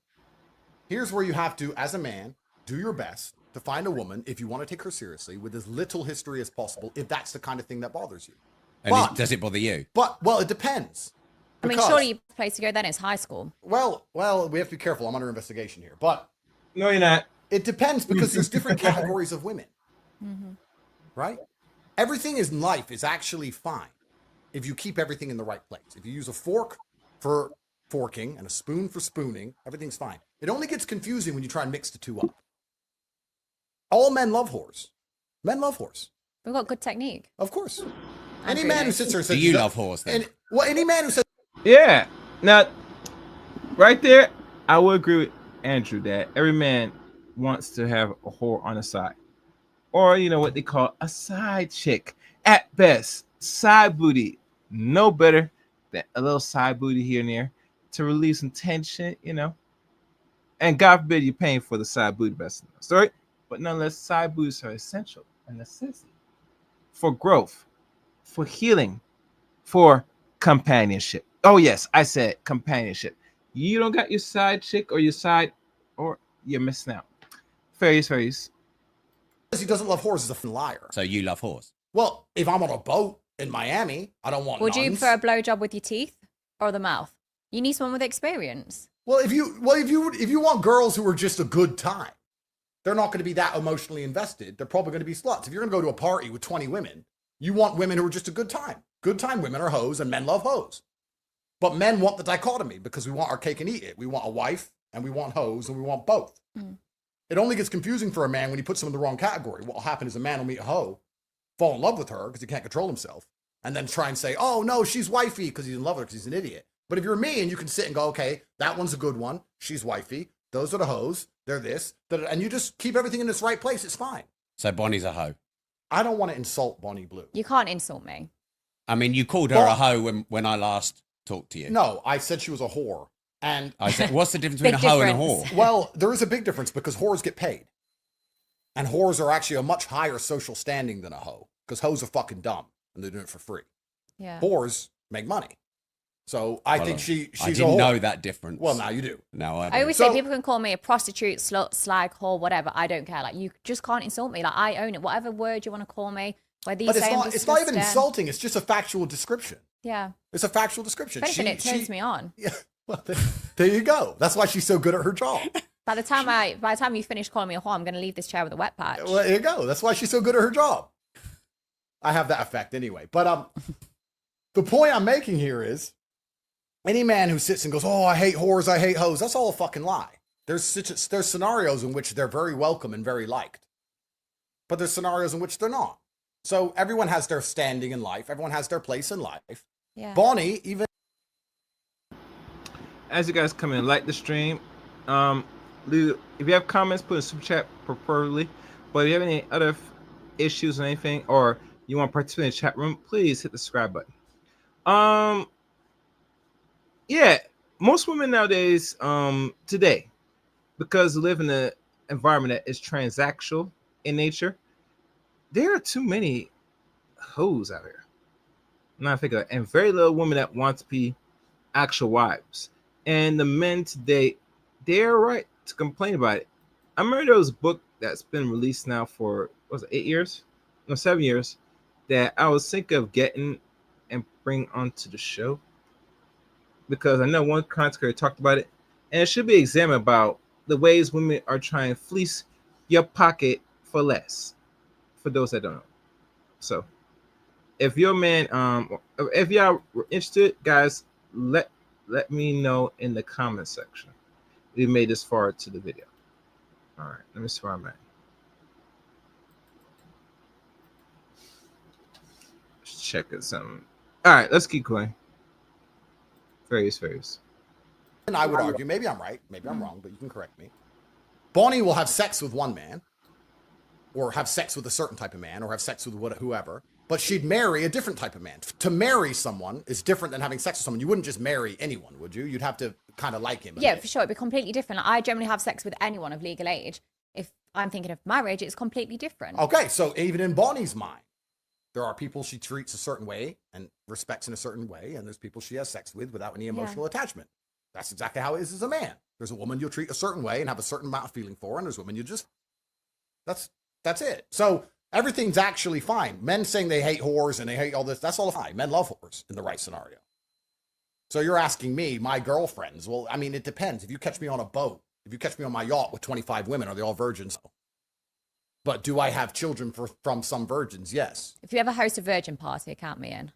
here's where you have to, as a man, do your best to find a woman, if you want to take her seriously, with as little history as possible, if that's the kind of thing that bothers you. And does it bother you? Well, it depends. I mean, surely the place to go then is high school. Well, we have to be careful. I'm under investigation here. But no, you're not. It depends because there's different categories of women. Mm-hmm. Right? Everything in life is actually fine if you keep everything in the right place. If you use a fork for forking and a spoon for spooning, everything's fine. It only gets confusing when you try and mix the two up. All men love whores. Men love whores. We've got good technique. Of course. Any man who sits there and says... Do you love whores then? Any man who says... Yeah. Now, right there, I would agree with Andrew that every man wants to have a whore on the side. Or, you know, what they call a side chick. At best, side booty. No better than a little side booty here and there to release some tension, you know. And God forbid you're paying for the side booty best in the story. But nonetheless, side booties are essential and necessity for growth, for healing, for companionship. Oh, yes, I said companionship. You don't got your side chick or your side, or you're missing out. Fairies. He doesn't love whores is a liar. So you love whores? Well, if I'm on a boat in Miami, I don't want Would nuns. you prefer a blowjob with your teeth or the mouth? You need someone with experience. Well, if you want girls who are just a good time, they're not going to be that emotionally invested. They're probably going to be sluts. If you're going to go to a party with 20 women, you want women who are just a good time. Good time women are hoes and men love hoes. But men want the dichotomy because we want our cake and eat it. We want a wife and we want hoes and we want both. It only gets confusing for a man when he puts them in the wrong category. What will happen is a man will meet a hoe, fall in love with her because he can't control himself, and then try and say, oh, no, she's wifey because he's in love with her because he's an idiot. But if you're me and you can sit and go, okay, that one's a good one. She's wifey. Those are the hoes. They're this. And you just keep everything in its right place. It's fine. So Bonnie's a hoe. I don't want to insult Bonnie Blue. You can't insult me. I mean, you called her a hoe when I last talked to you. No, I said she was a whore. And I said, what's the difference between a hoe and a whore? Well, there is a big difference because whores get paid. And whores are actually a much higher social standing than a hoe because hoes are fucking dumb and they're doing it for free. Yeah. Whores make money. So I think she's I a didn't whore. know that difference. Well, now you do. Now I always say people can call me a prostitute, slut, slag, whore, whatever. I don't care. Like, you just can't insult me. Like, I own it. Whatever word you want to call me. Whether you say it's not even insulting. It's just a factual description. Yeah. It's a factual description. If anything, it turns me on. Yeah. Well, there you go. That's why she's so good at her job. By the time you finish calling me a whore, I'm going to leave this chair with a wet patch. Well, there you go. That's why she's so good at her job. I have that effect anyway. But the point I'm making here is any man who sits and goes, oh, I hate whores, I hate hoes, that's all a fucking lie. There's scenarios in which they're very welcome and very liked. But there's scenarios in which they're not. So everyone has their standing in life. Everyone has their place in life. Yeah. Bonnie, even... As you guys come in, like the stream. If you have comments, put in super chat preferably. But if you have any other issues or anything, or you want to participate in the chat room, please hit the subscribe button. Yeah, most women nowadays, today, because they live in an environment that is transactional in nature, there are too many hoes out here. Now I think of it, and very little women that want to be actual wives. And the men today, they're right to complain about it. I remember there was a book that's been released now for 8 years? No, 7 years, that I was thinking of getting and bring onto the show. Because I know one content creator talked about it, and it should be examined about the ways women are trying to fleece your pocket for less. For those that don't know. So if you're a man, if y'all were interested, guys, let me know in the comment section. We made this far to the video. All right, let me see where I'm at. Just checking something. All right, let's keep going. Various. And I would argue, maybe I'm right, maybe I'm wrong, but you can correct me. Bonnie will have sex with one man, or have sex with a certain type of man, or have sex with whoever, but she'd marry a different type of man. To marry someone is different than having sex with someone. You wouldn't just marry anyone, would you? You'd have to kind of like him. Yeah, for sure. It'd be completely different. Like, I generally have sex with anyone of legal age. If I'm thinking of marriage, it's completely different. Okay, so even in Bonnie's mind, there are people she treats a certain way and respects in a certain way, and there's people she has sex with without any emotional attachment. That's exactly how it is as a man. There's a woman you'll treat a certain way and have a certain amount of feeling for, and there's women you just... That's it. So everything's actually fine. Men saying they hate whores and they hate all this, that's all fine. Men love whores in the right scenario. So you're asking me, my girlfriends. Well, I mean, it depends. If you catch me on a boat, if you catch me on my yacht with 25 women, are they all virgins? But do I have children from some virgins? Yes. If you ever host a virgin party, count me in.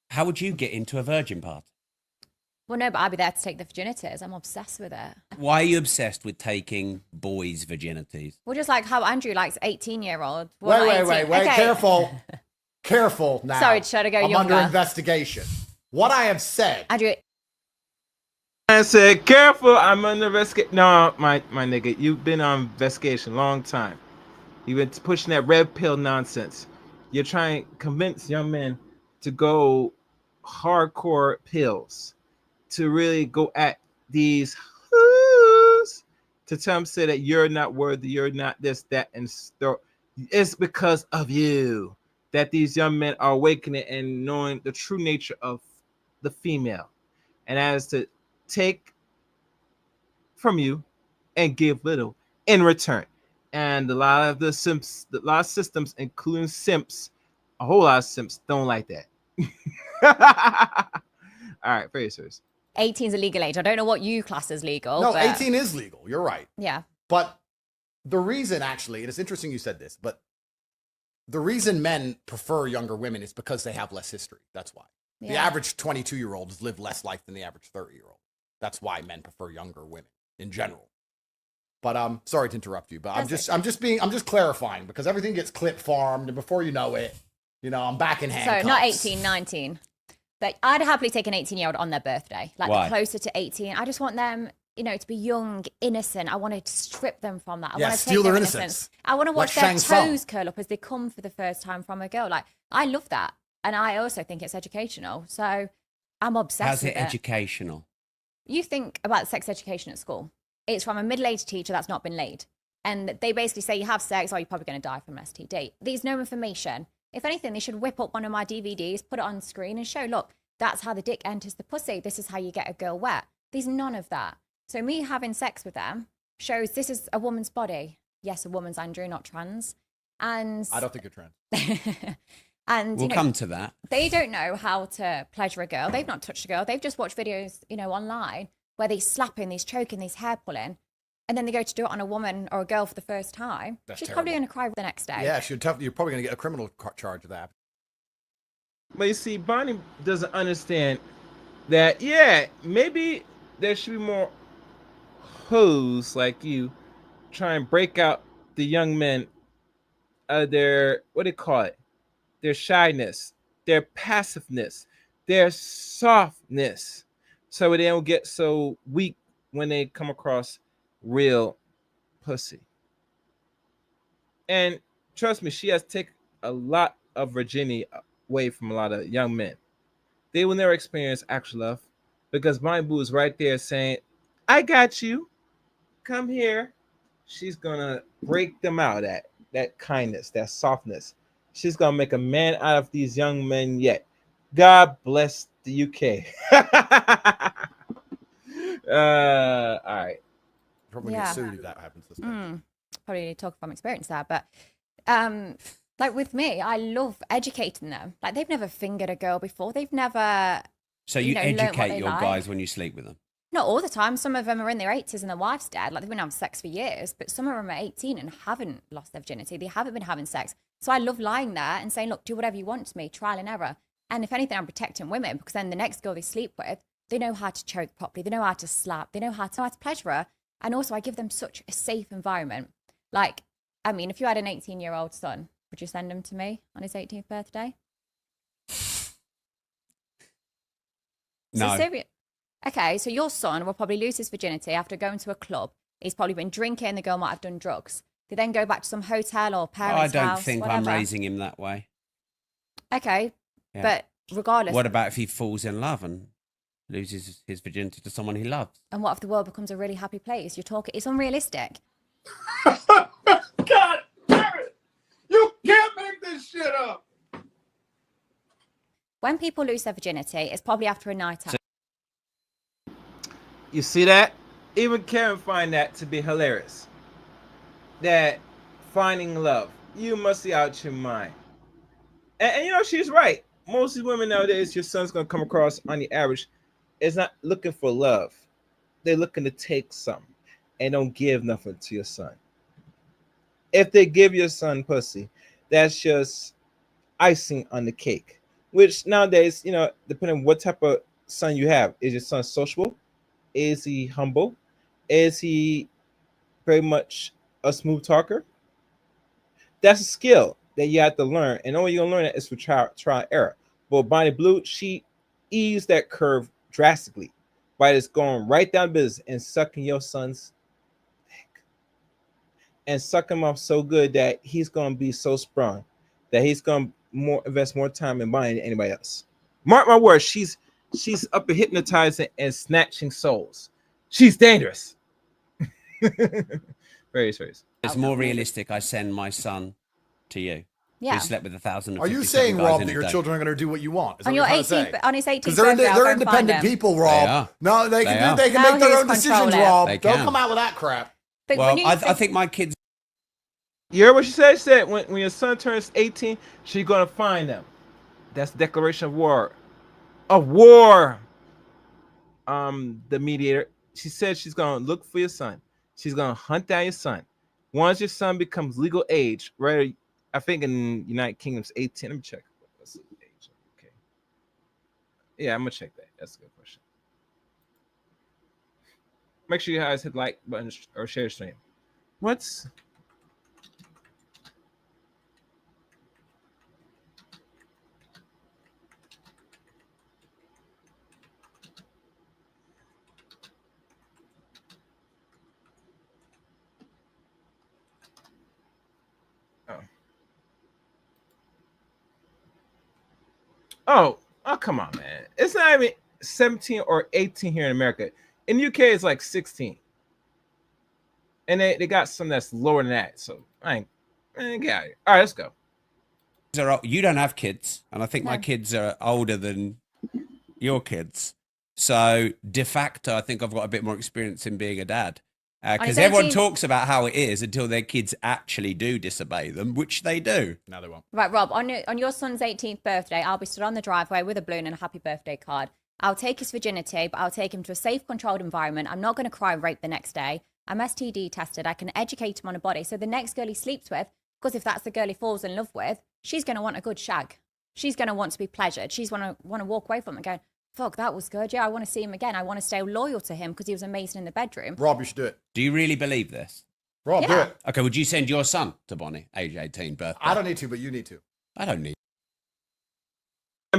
How would you get into a virgin party? Well, no, but I'd be there to take the virginities. I'm obsessed with it. Why are you obsessed with taking boys' virginities? Well, just like how Andrew likes 18-year-old. Wait. Okay. Careful now. Sorry, should I go I'm younger? under investigation. What I have said. Andrew. I said, careful, I'm under investigation. No, my nigga, you've been on investigation a long time. You've been pushing that red pill nonsense. You're trying to convince young men to go hardcore pills, to really go at these whoos, to tell them, say that you're not worthy, you're not this, that, and it's because of you that these young men are awakening and knowing the true nature of the female, and as to take from you and give little in return. And a lot of systems, including simps, a whole lot of simps don't like that. All right, very serious. 18 is a legal age. I don't know what you class as legal. No, but... 18 is legal. You're right. Yeah. But the reason, actually, and it's interesting you said this, but the reason men prefer younger women is because they have less history. That's why. The average 22-year-old has lived less life than the average 30-year-old. That's why men prefer younger women in general. But sorry to interrupt you, but I'm just clarifying, because everything gets clip farmed, and before you know it, I'm back in handcuffs. So not 18, 19. But I'd happily take an 18-year-old on their birthday, like Why? closer to 18. I just want them, to be young, innocent. I want to strip them from that. I want to steal take their innocence. innocence. I want to watch Like their Shang toes Tsung. curl up as they come for the first time from a girl. Like, I love that. And I also think it's educational. So I'm obsessed How's with it it. educational? You think about sex education at school. It's from a middle-aged teacher that's not been laid. And they basically say you have sex or you're probably going to die from an STD. There's no information. If anything, they should whip up one of my DVDs, put it on screen and show, look, that's how the dick enters the pussy. This is how you get a girl wet. There's none of that. So me having sex with them shows this is a woman's body. Yes, a woman's, Andrew, not trans. And I don't think you're trans. and We'll come to that. They don't know how to pleasure a girl. They've not touched a girl. They've just watched videos, online where they're slapping, they're choking, they're hair pulling. And then they go to do it on a woman or a girl for the first time. That's She's terrible. probably going to cry the next day. Yeah, you're probably going to get a criminal charge of that. But you see, Bonnie doesn't understand that, maybe there should be more hoes like you try and break out the young men their, what do you call it? Their shyness, their passiveness, their softness, so they don't get so weak when they come across real pussy. And trust me, she has taken a lot of virginity away from a lot of young men. They will never experience actual love because my boo is right there saying, I got you. Come here. She's gonna break them out, that kindness, that softness. She's gonna make a man out of these young men yet. God bless the UK. All right. Probably get sued if that happens this time. Probably need to talk from experience there, but like with me, I love educating them. Like they've never fingered a girl before. They've never. So you learnt what educate they your like. guys when you sleep with them? Not all the time. Some of them are in their 80s and their wife's dead. Like they've been having sex for years, but some of them are 18 and haven't lost their virginity. They haven't been having sex. So I love lying there and saying, look, do whatever you want to me, trial and error. And if anything, I'm protecting women because then the next girl they sleep with, they know how to choke properly. They know how to slap. They know how to pleasure her. And also I give them such a safe environment. Like, I mean, if you had an 18-year-old son, would you send him to me on his 18th birthday? No. So okay, so your son will probably lose his virginity after going to a club He's probably been drinking. The girl might have done drugs. They then go back to some hotel or I parents' don't house, think whatever. I'm raising him that way. Okay, Yeah. but regardless. What about if he falls in love and loses his virginity to someone he loves? And what if the world becomes a really happy place? You're talking. It's unrealistic. God damn it! You can't make this shit up! When people lose their virginity, it's probably after a night out. You see that? Even Karen find that to be hilarious. That finding love, you must be out your mind. And you know, she's right. Most of these women nowadays, your son's gonna come across on the average, is not looking for love. They're looking to take something and don't give nothing to your son. If they give your son pussy, that's just icing on the cake. Which nowadays, you know, depending on what type of son you have, is your son sociable? Is he humble? Is he very much a smooth talker? That's a skill that you have to learn, and the only way you're gonna learn it is for trial and error. But Bonnie Blue, she eased that curve drastically by just going right down business and sucking your son's dick, and sucking him off so good that he's gonna be so sprung that he's gonna invest more time in Bonnie than anybody else. Mark my words, she's up and hypnotizing and snatching souls. She's dangerous. Very serious. It's more realistic. I send my son to you. Yeah. Who slept with 1,000. Are you saying, Rob, that your children are going to do what you want? Is On that your what you're trying to 18th, say? on his 18th Because birthday, they're independent people, Rob. No, they can make Now their who's own decisions, controlling? Rob. They Don't can. come out with that crap. But Well, when you I say- think my kids. You heard what she said? She said when your son turns 18, she's gonna find them. That's the declaration of war. Of war. The mediator. She said she's gonna look for your son. She's gonna hunt down your son. Once your son becomes legal age, right? I think in United Kingdom's 18. Let me check. What's the age? Okay. Yeah, I'm gonna check that. That's a good question. Make sure you guys hit like button or share stream. What's Oh, come on, man. It's not even 17 or 18 here in America. In the UK, it's like 16. And they got some that's lower than that. So I ain't get out of here. All right, let's go. You don't have kids, and I think my kids are older than your kids. So de facto, I think I've got a bit more experience in being a dad. Because everyone talks about how it is until their kids actually do disobey them, which they do. No, they won't. Right, Rob, on your son's 18th birthday, I'll be stood on the driveway with a balloon and a happy birthday card. I'll take his virginity, but I'll take him to a safe, controlled environment. I'm not going to cry rape the next day. I'm STD tested. I can educate him on a body. So the next girl he sleeps with, because if that's the girl he falls in love with, she's going to want a good shag. She's going to want to be pleasured. She's want to walk away from it and go, fuck, that was good. Yeah, I want to see him again. I want to stay loyal to him because he was amazing in the bedroom. Rob, you should do it. Do you really believe this? Rob, do it. Okay, would you send your son to Bonnie, age 18, birthday? I don't need to, but you need to. I don't need.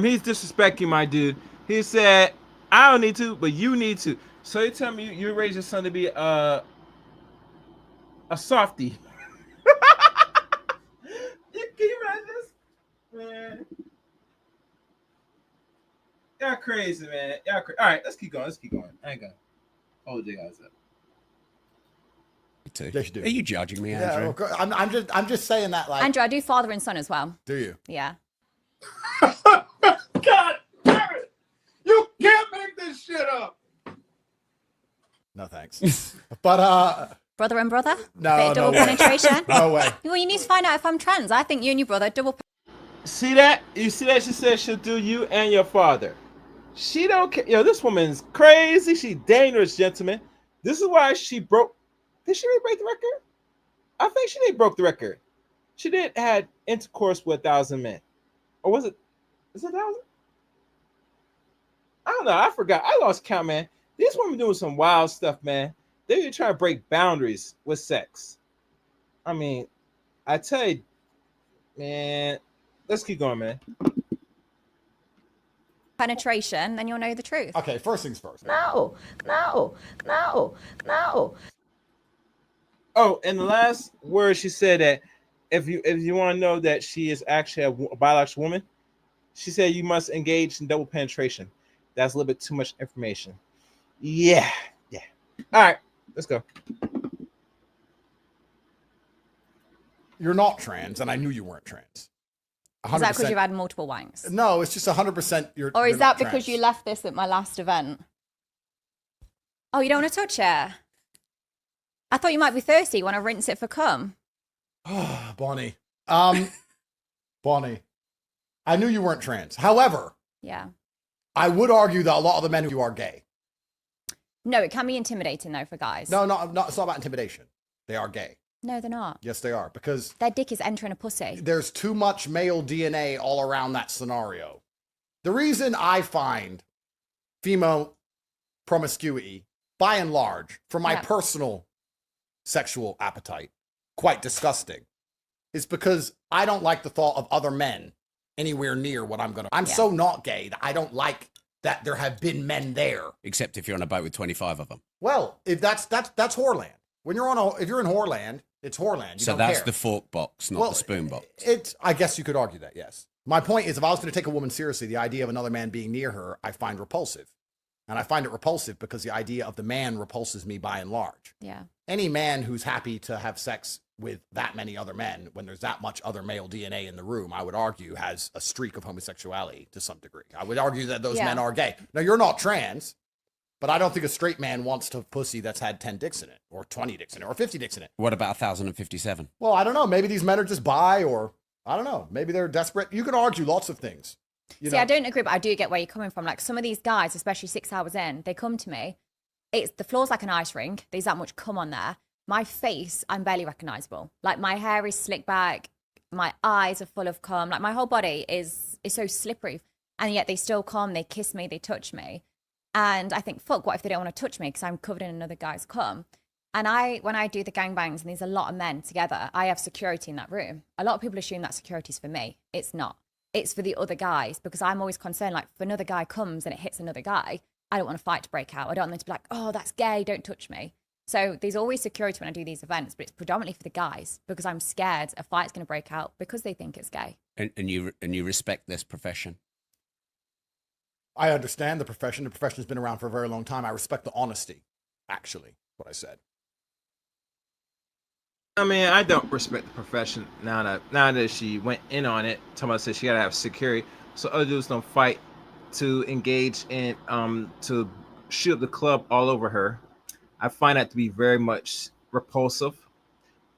He's disrespecting my dude. He said, I don't need to, but you need to. So you tell me you raise your son to be a softie. Can you imagine this? Man. Y'all crazy, man. Y'all crazy. All right, let's keep going. I ain't gonna hold you guys up. Yes, you do. Are you judging me, Andrew? Yeah, I'm just saying that, like. Andrew, I do father and son as well. Do you? Yeah. God damn it! You can't make this shit up! No thanks. But Brother and brother? no, Bit of double no way. penetration? No way. Well, you need to find out if I'm trans. I think you and your brother double. See that? You see that? She said she'll do you and your father. She don't care. Yo, this woman's crazy. She dangerous, gentlemen. This is why she broke. Did she really break the record? I think she did broke the record. She did had intercourse with 1,000 men. Or was it? Is it 1,000? I don't know. I forgot. I lost count, man. These women doing some wild stuff, man. They're trying to break boundaries with sex. I mean, I tell you, man. Let's keep going, man. Penetration, then you'll know the truth. Okay, first things first. No. Oh, and the last word she said that if you want to know that she is actually a biological woman, she said you must engage in double penetration. That's a little bit too much information. Yeah. All right, let's go. You're not trans, and I knew you weren't trans. 100%. Is that because you've had multiple wanks? No, it's just 100%. Or is that because you left this at my last event? Oh, you don't want to touch it? I thought you might be thirsty. You want to rinse it for cum? Oh, Bonnie. Bonnie. I knew you weren't trans. However, yeah, I would argue that a lot of the men who are gay. No, it can be intimidating though for guys. No, it's not about intimidation. They are gay. No, they're not. Yes, they are, because their dick is entering a pussy. There's too much male DNA all around that scenario. The reason I find female promiscuity, by and large, for my personal sexual appetite, quite disgusting, is because I don't like the thought of other men anywhere near what I'm gonna. I'm so not gay that I don't like that there have been men there. Except if you're on a boat with 25 of them. Well, if that's whoreland. When you're if you're in whoreland, it's whoreland. So that's the fork box, not the spoon box. I guess you could argue that, yes. My point is, if I was going to take a woman seriously, the idea of another man being near her, I find repulsive. And I find it repulsive because the idea of the man repulses me by and large. Yeah. Any man who's happy to have sex with that many other men, when there's that much other male DNA in the room, I would argue has a streak of homosexuality to some degree. I would argue that those men are gay. Now, you're not trans, but I don't think a straight man wants to pussy that's had 10 dicks in it, or 20 dicks in it, or 50 dicks in it. What about 1,057? Well, I don't know. Maybe these men are just bi, or I don't know. Maybe they're desperate. You can argue lots of things. See, I don't agree, but I do get where you're coming from. Like some of these guys, especially 6 hours in, they come to me. The floor's like an ice rink. There's that much cum on there. My face, I'm barely recognizable. Like my hair is slicked back. My eyes are full of cum. Like my whole body is so slippery. And yet they still come, they kiss me, they touch me. And I think, fuck, what if they don't want to touch me because I'm covered in another guy's cum? And when I do the gangbangs and there's a lot of men together, I have security in that room. A lot of people assume that security's for me. It's not. It's for the other guys, because I'm always concerned, like, if another guy comes and it hits another guy, I don't want a fight to break out. I don't want them to be like, oh, that's gay, don't touch me. So there's always security when I do these events, but it's predominantly for the guys because I'm scared a fight's going to break out because they think it's gay. And you respect this profession? I understand the profession. The profession's been around for a very long time. I respect the honesty, actually, what I said. I mean, I don't respect the profession now that she went in on it. Talking said she gotta have security, so other dudes don't fight to engage in to shoot up the club all over her. I find that to be very much repulsive,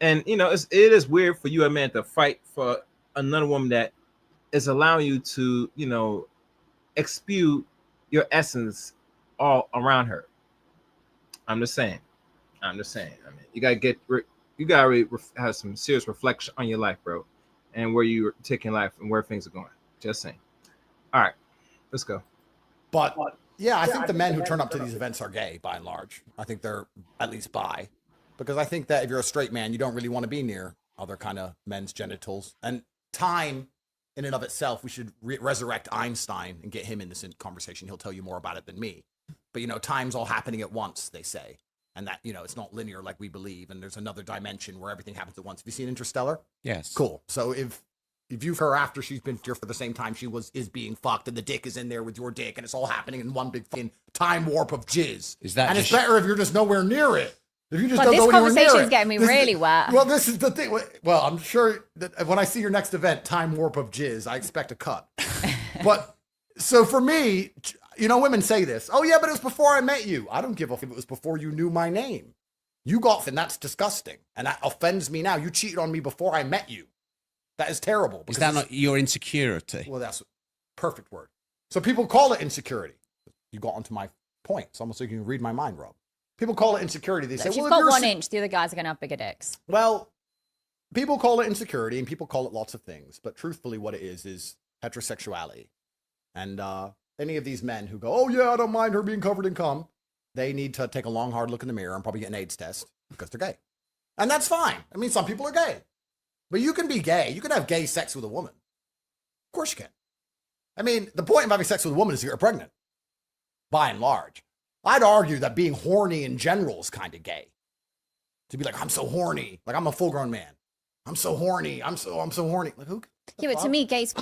and it is weird for you, a man, to fight for another woman that is allowing you to exude your essence all around her. I'm just saying. I mean, you gotta really have some serious reflection on your life, bro, and where you're taking life and where things are going. Just saying. All right, let's go. But yeah, I think the men who turn up to these events are gay, by and large. I think they're at least bi, because I think that if you're a straight man, you don't really want to be near other kind of men's genitals. And time, in and of itself, we should resurrect Einstein and get him in this conversation. He'll tell you more about it than me. But time's all happening at once, they say. And that, it's not linear like we believe. And there's another dimension where everything happens at once. Have you seen Interstellar? Yes. Cool. So if you've her after she's been here for the same time she is being fucked, and the dick is in there with your dick, and it's all happening in one big fucking time warp of jizz. And it's better if you're just nowhere near it. If you just don't go anywhere near it. This conversation is getting me really wet. Well, this is the thing. Well, I'm sure that when I see your next event, time warp of jizz, I expect a cut. But so for me, women say this. Oh, yeah, but it was before I met you. I don't give a fuck if it was before you knew my name. You got, and that's disgusting. And that offends me now. You cheated on me before I met you. That is terrible. Is that not your insecurity? Well, that's a perfect word. So people call it insecurity. You got onto my point. It's almost like you can read my mind, Rob. People call it insecurity. They say, well, if you've got 1 inch, the other guys are going to have bigger dicks. Well, people call it insecurity, and people call it lots of things. But truthfully, what it is heterosexuality. And any of these men who go, oh, yeah, I don't mind her being covered in cum, they need to take a long, hard look in the mirror and probably get an AIDS test because they're gay. And that's fine. I mean, some people are gay. But you can be gay. You can have gay sex with a woman. Of course you can. I mean, the point of having sex with a woman is you're pregnant, by and large. I'd argue that being horny in general is kind of gay. To be like, I'm so horny. Like, I'm a full-grown man. I'm so horny. I'm so horny. Like, who? Yeah, but to me, gays,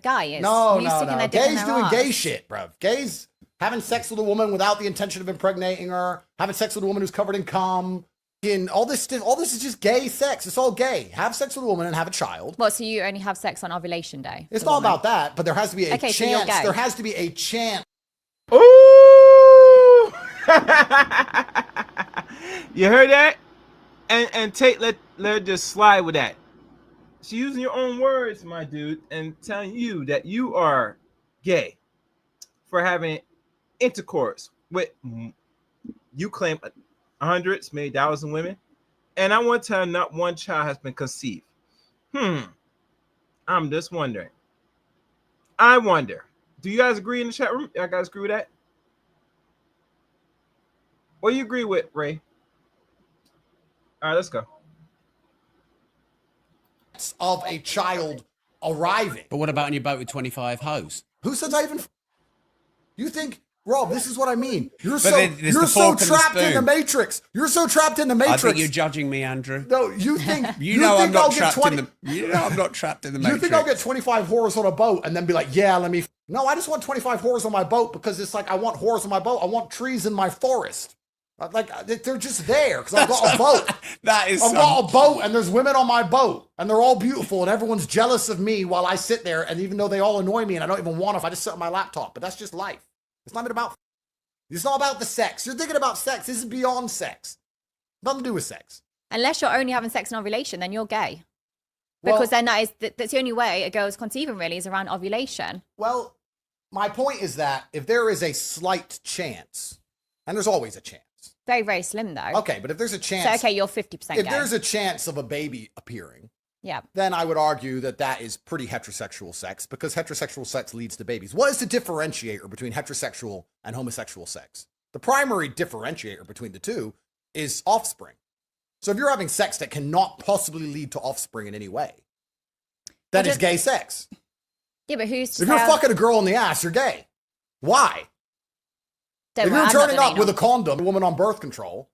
guy is. No. Sticking their dick in Gays their doing arse. gay shit, bro. Gays having sex with a woman without the intention of impregnating her, having sex with a woman who's covered in cum, and all this is just gay sex. It's all gay. Have sex with a woman and have a child. What, so you only have sex on ovulation day? It's not about that, but there has to be a Okay, so you're chance. gay. There has to be a chance. Ooh! You heard that? And Tate, let her just slide with that. She's using your own words, my dude, and telling you that you are gay for having intercourse with, you claim, hundreds, maybe thousands of women, and I want to tell you not one child has been conceived. I'm just wondering. I wonder. Do you guys agree in the chat room? You guys agree with that? What do you agree with, Ray? All right, let's go. Of a child arriving. But what about on your boat with 25 hoes? Who says I even? You think, Rob? This is what I mean. You're there's so the fork and the trapped in the spoon. Matrix. You're so trapped in the Matrix. I think you're judging me, Andrew. No, you think You know I'm think I'll not get trapped 20 in the. You know I'm not trapped in the You Matrix. think I'll get 25 whores on a boat and then be like, yeah, let me. No, I just want 25 whores on my boat because it's like I want whores on my boat. I want trees in my forest. Like they're just there because I've got a boat. That is. I've got a boat and there's women on my boat and they're all beautiful and everyone's jealous of me while I sit there. And even though they all annoy me and I don't even want them, I just sit on my laptop. But that's just life. It's not about. It's not about the sex. You're thinking about sex. This is beyond sex. Nothing to do with sex. Unless you're only having sex in ovulation, then you're gay. Well, Because then that's the only way a girl's conceiving really is around ovulation. Well, my point is that if there is a slight chance, and there's always a chance. Very, very slim though. Okay, but if there's a chance. So, okay, you're 50% gay. If there's a chance of a baby appearing, yeah, then I would argue that that is pretty heterosexual sex because heterosexual sex leads to babies. What is the differentiator between heterosexual and homosexual sex? The primary differentiator between the two is offspring. So if you're having sex that cannot possibly lead to offspring in any way, that is gay sex. Yeah, but who's... If you're fucking a girl in the ass, you're gay. Why? If you're turning up with a condom, a woman on birth control,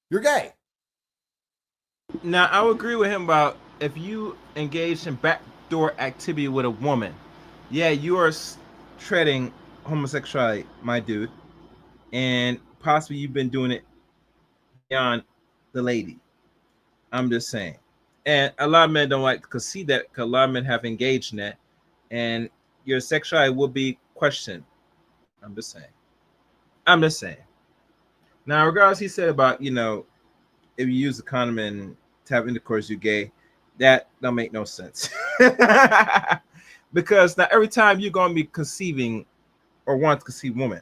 you're gay. Now, I would agree with him about if you engage in backdoor activity with a woman, yeah, you are treading homosexuality, my dude, and possibly you've been doing it beyond the lady. I'm just saying. And a lot of men don't like to see that because a lot of men have engaged in that, and your sexuality will be questioned. I'm just saying. Now, regardless, he said about, if you use a condom and to have intercourse, you're gay. That don't make no sense. Because not every time you're going to be conceiving or want to conceive woman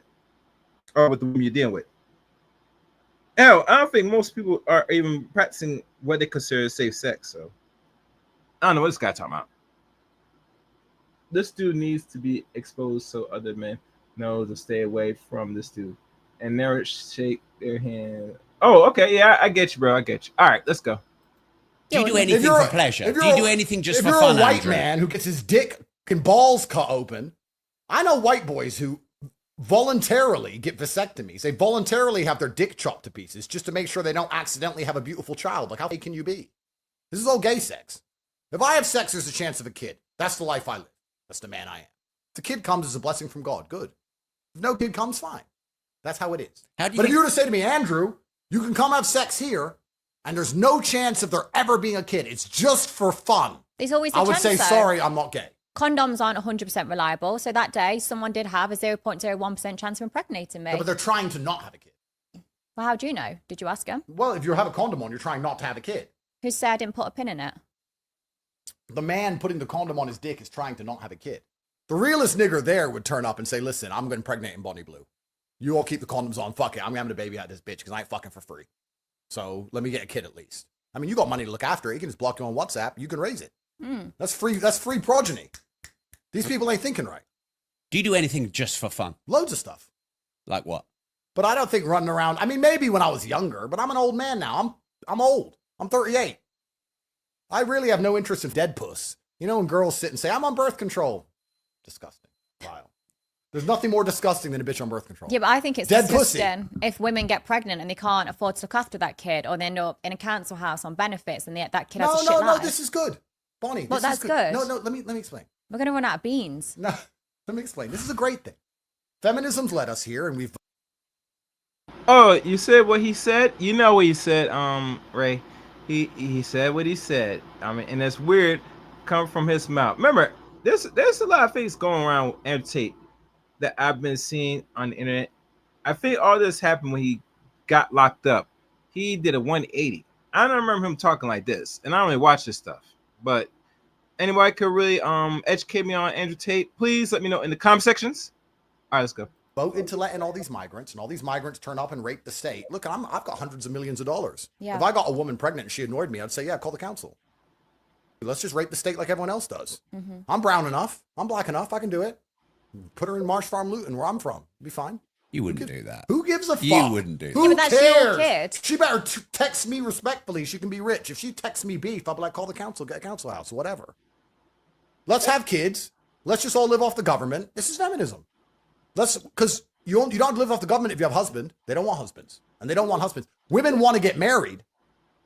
or with the woman you're dealing with. Hell, I don't think most people are even practicing what they consider safe sex. So I don't know what this guy talking about. This dude needs to be exposed so other men know to stay away from this dude and never shake their hand. Oh, okay. Yeah, I get you, bro. I get you. All right, let's go. Do you do anything for pleasure? Do you do anything just for fun, If you're a white Andrew? man who gets his dick and balls cut open, I know white boys who voluntarily get vasectomies. They voluntarily have their dick chopped to pieces just to make sure they don't accidentally have a beautiful child. Like, how fake can you be? This is all gay sex. If I have sex, there's a chance of a kid. That's the life I live. That's the man I am. If the kid comes as a blessing from God, good. If no kid comes, fine. That's how it is. But if you were to say to me, Andrew, you can come have sex here, and there's no chance of there ever being a kid. It's just for fun. There's always a I would chance, say, though. sorry, I'm not gay. Condoms aren't 100% reliable. So that day, someone did have a 0.01% chance of impregnating me. Yeah, but they're trying to not have a kid. Well, how do you know? Did you ask him? Well, if you have a condom on, you're trying not to have a kid. Who said I didn't put a pin in it? The man putting the condom on his dick is trying to not have a kid. The realest nigger there would turn up and say, listen, I'm going to impregnate in Bonnie Blue. You all keep the condoms on. Fuck it. I'm having a baby out of this bitch because I ain't fucking for free. So let me get a kid at least. I mean, you got money to look after it. You can just block you on WhatsApp. You can raise it. That's free. That's free progeny. These people ain't thinking right. Do you do anything just for fun? Loads of stuff. Like what? But I don't think running around. I mean, maybe when I was younger, but I'm an old man now. I'm old. I'm 38. I really have no interest in dead puss. You know, when girls sit and say, I'm on birth control. Disgusting. Vile. There's nothing more disgusting than a bitch on birth control. Yeah, but I think it's Dead disgusting if women get pregnant and they can't afford to look after that kid, or they end up in a council house on benefits and that kid has a shit life. No, this is good. Bonnie, Well, this that's is good. good. No, let me explain. We're going to run out of beans. No, let me explain. This is a great thing. Feminism's led us here, and we've... Oh, you said what he said? You know what he said, Ray. He said what he said. I mean, and it's weird coming from his mouth. Remember, there's a lot of things going around with Andrew Tate that I've been seeing on the internet. I think all this happened when he got locked up. He did a 180. I don't remember him talking like this, and I don't really watch this stuff. But anybody could really educate me on Andrew Tate, please let me know in the comment sections. All right, let's go. Vote into letting all these migrants, and all these migrants turn up and rape the state. Look, I've got hundreds of millions of dollars. Yeah. If I got a woman pregnant and she annoyed me, I'd say, yeah, call the council. Let's just rape the state like everyone else does. Mm-hmm. I'm brown enough. I'm black enough. I can do it. Put her in Marsh Farm, Luton, where I'm from. Be fine. You wouldn't do that. Who gives a fuck? You wouldn't do that. Who Yeah, but that's cares? your kid. She better text me respectfully. She can be rich. If she texts me beef, I'll be like, call the council, get a council house, whatever. Let's have kids. Let's just all live off the government. This is feminism. Because you don't live off the government if you have a husband. They don't want husbands. And they don't want husbands. Women want to get married,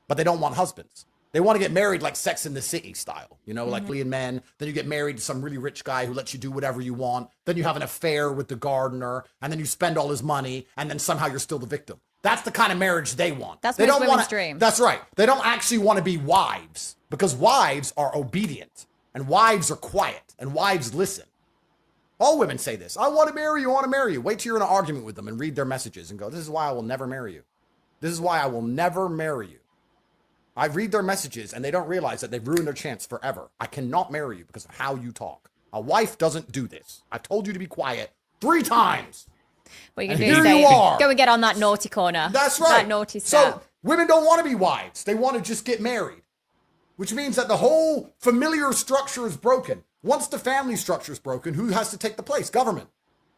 but they don't want husbands. They want to get married like Sex in the City style, you know, like Lean Men. Then you get married to some really rich guy who lets you do whatever you want. Then you have an affair with the gardener, and then you spend all his money, and then somehow you're still the victim. That's the kind of marriage they want. That's they most don't women's wanna, dream. That's right. They don't actually want to be wives, because wives are obedient, and wives are quiet, and wives listen. All women say this. I want to marry you. I want to marry you. Wait till you're in an argument with them and read their messages and go, this is why I will never marry you. This is why I will never marry you. I read their messages and they don't realize that they've ruined their chance forever. I cannot marry you because of how you talk. A wife doesn't do this. I've told you to be quiet 3 times. What you can And do is here you are. go and get on that naughty corner. That's right. That naughty step. So women don't want to be wives. They want to just get married, which means that the whole familiar structure is broken. Once the family structure is broken, who has to take the place? Government.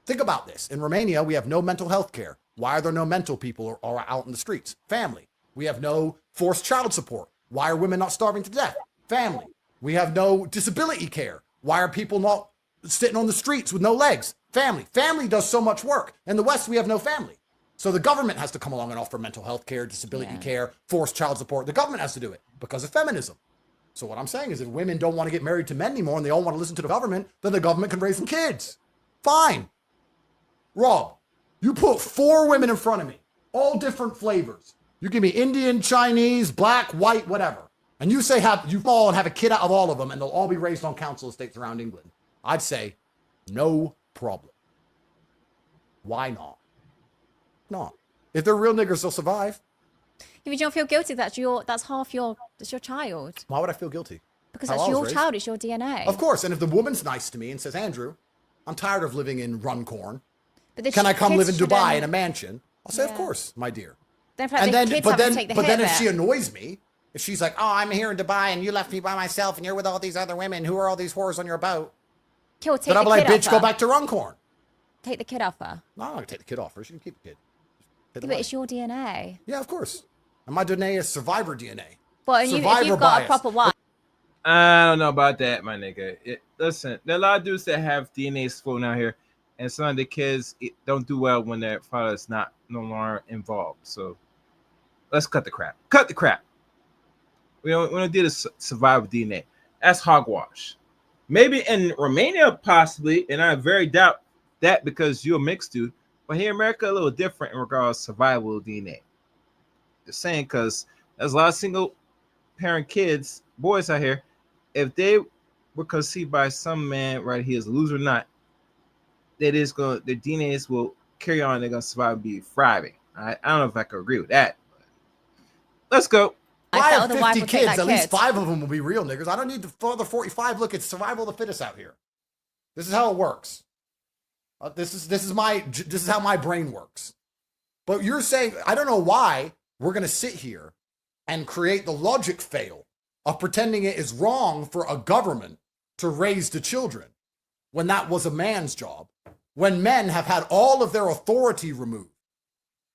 Think about this. In Romania, we have no mental health care. Why are there no mental people or out in the streets? Family. We have no forced child support. Why are women not starving to death? Family. We have no disability care. Why are people not sitting on the streets with no legs? Family. Family does so much work. In the West, we have no family. So the government has to come along and offer mental health care, disability care, forced child support. The government has to do it because of feminism. So what I'm saying is if women don't want to get married to men anymore and they all want to listen to the government, then the government can raise some kids. Fine. Rob, you put 4 women in front of me, all different flavors. You give me Indian, Chinese, black, white, whatever. And you say you fall and have a kid out of all of them and they'll all be raised on council estates around England. I'd say no problem. Why not? Not. If they're real niggers, they'll survive. If you don't feel guilty, that's your child. Why would I feel guilty? Because How that's I was your raised. child, it's your DNA. Of course. And if the woman's nice to me and says, Andrew, I'm tired of living in Runcorn. But the Can I come live in kids Dubai shouldn't- in a mansion? I'll say, of Yeah. course, my dear. Then, in fact, the kids have to take the but hit then of if it. she annoys me, if she's like, oh, I'm here in Dubai and you left me by myself and you're with all these other women, who are all these whores on your boat? Kill, take Then I'll the be like, kid bitch, off go her. back to Runcorn. Take the kid off her. No, I'm not going to take the kid off her. She can keep the kid. Pay the Yeah, but money. it's your DNA. Yeah, of course. And my DNA is survivor DNA. But if Survivor you've got bias. a proper wife, I don't know about that, my nigga. Listen, there are a lot of dudes that have DNA floating out here, and some of the kids don't do well when their father is no longer involved. So let's cut the crap. Cut the crap. We don't do this survival DNA. That's hogwash. Maybe in Romania, possibly, and I very doubt that because you're a mixed dude. But here in America, a little different in regards to survival DNA. Just saying, because there's a lot of single parent kids, boys out here. If they were conceived by some man, right, he is a loser or not, their DNAs will carry on. They're gonna survive and be thriving. I don't know if I could agree with that. But let's go. If I I have felt the wife 50 would take kids, that at least kid. 5 of them will be real niggers. I don't need the other 45. Look, it's survival of the fittest out here. This is how it works. This is how my brain works. But you're saying, I don't know why we're going to sit here and create the logic fail of pretending it is wrong for a government to raise the children when that was a man's job, when men have had all of their authority removed.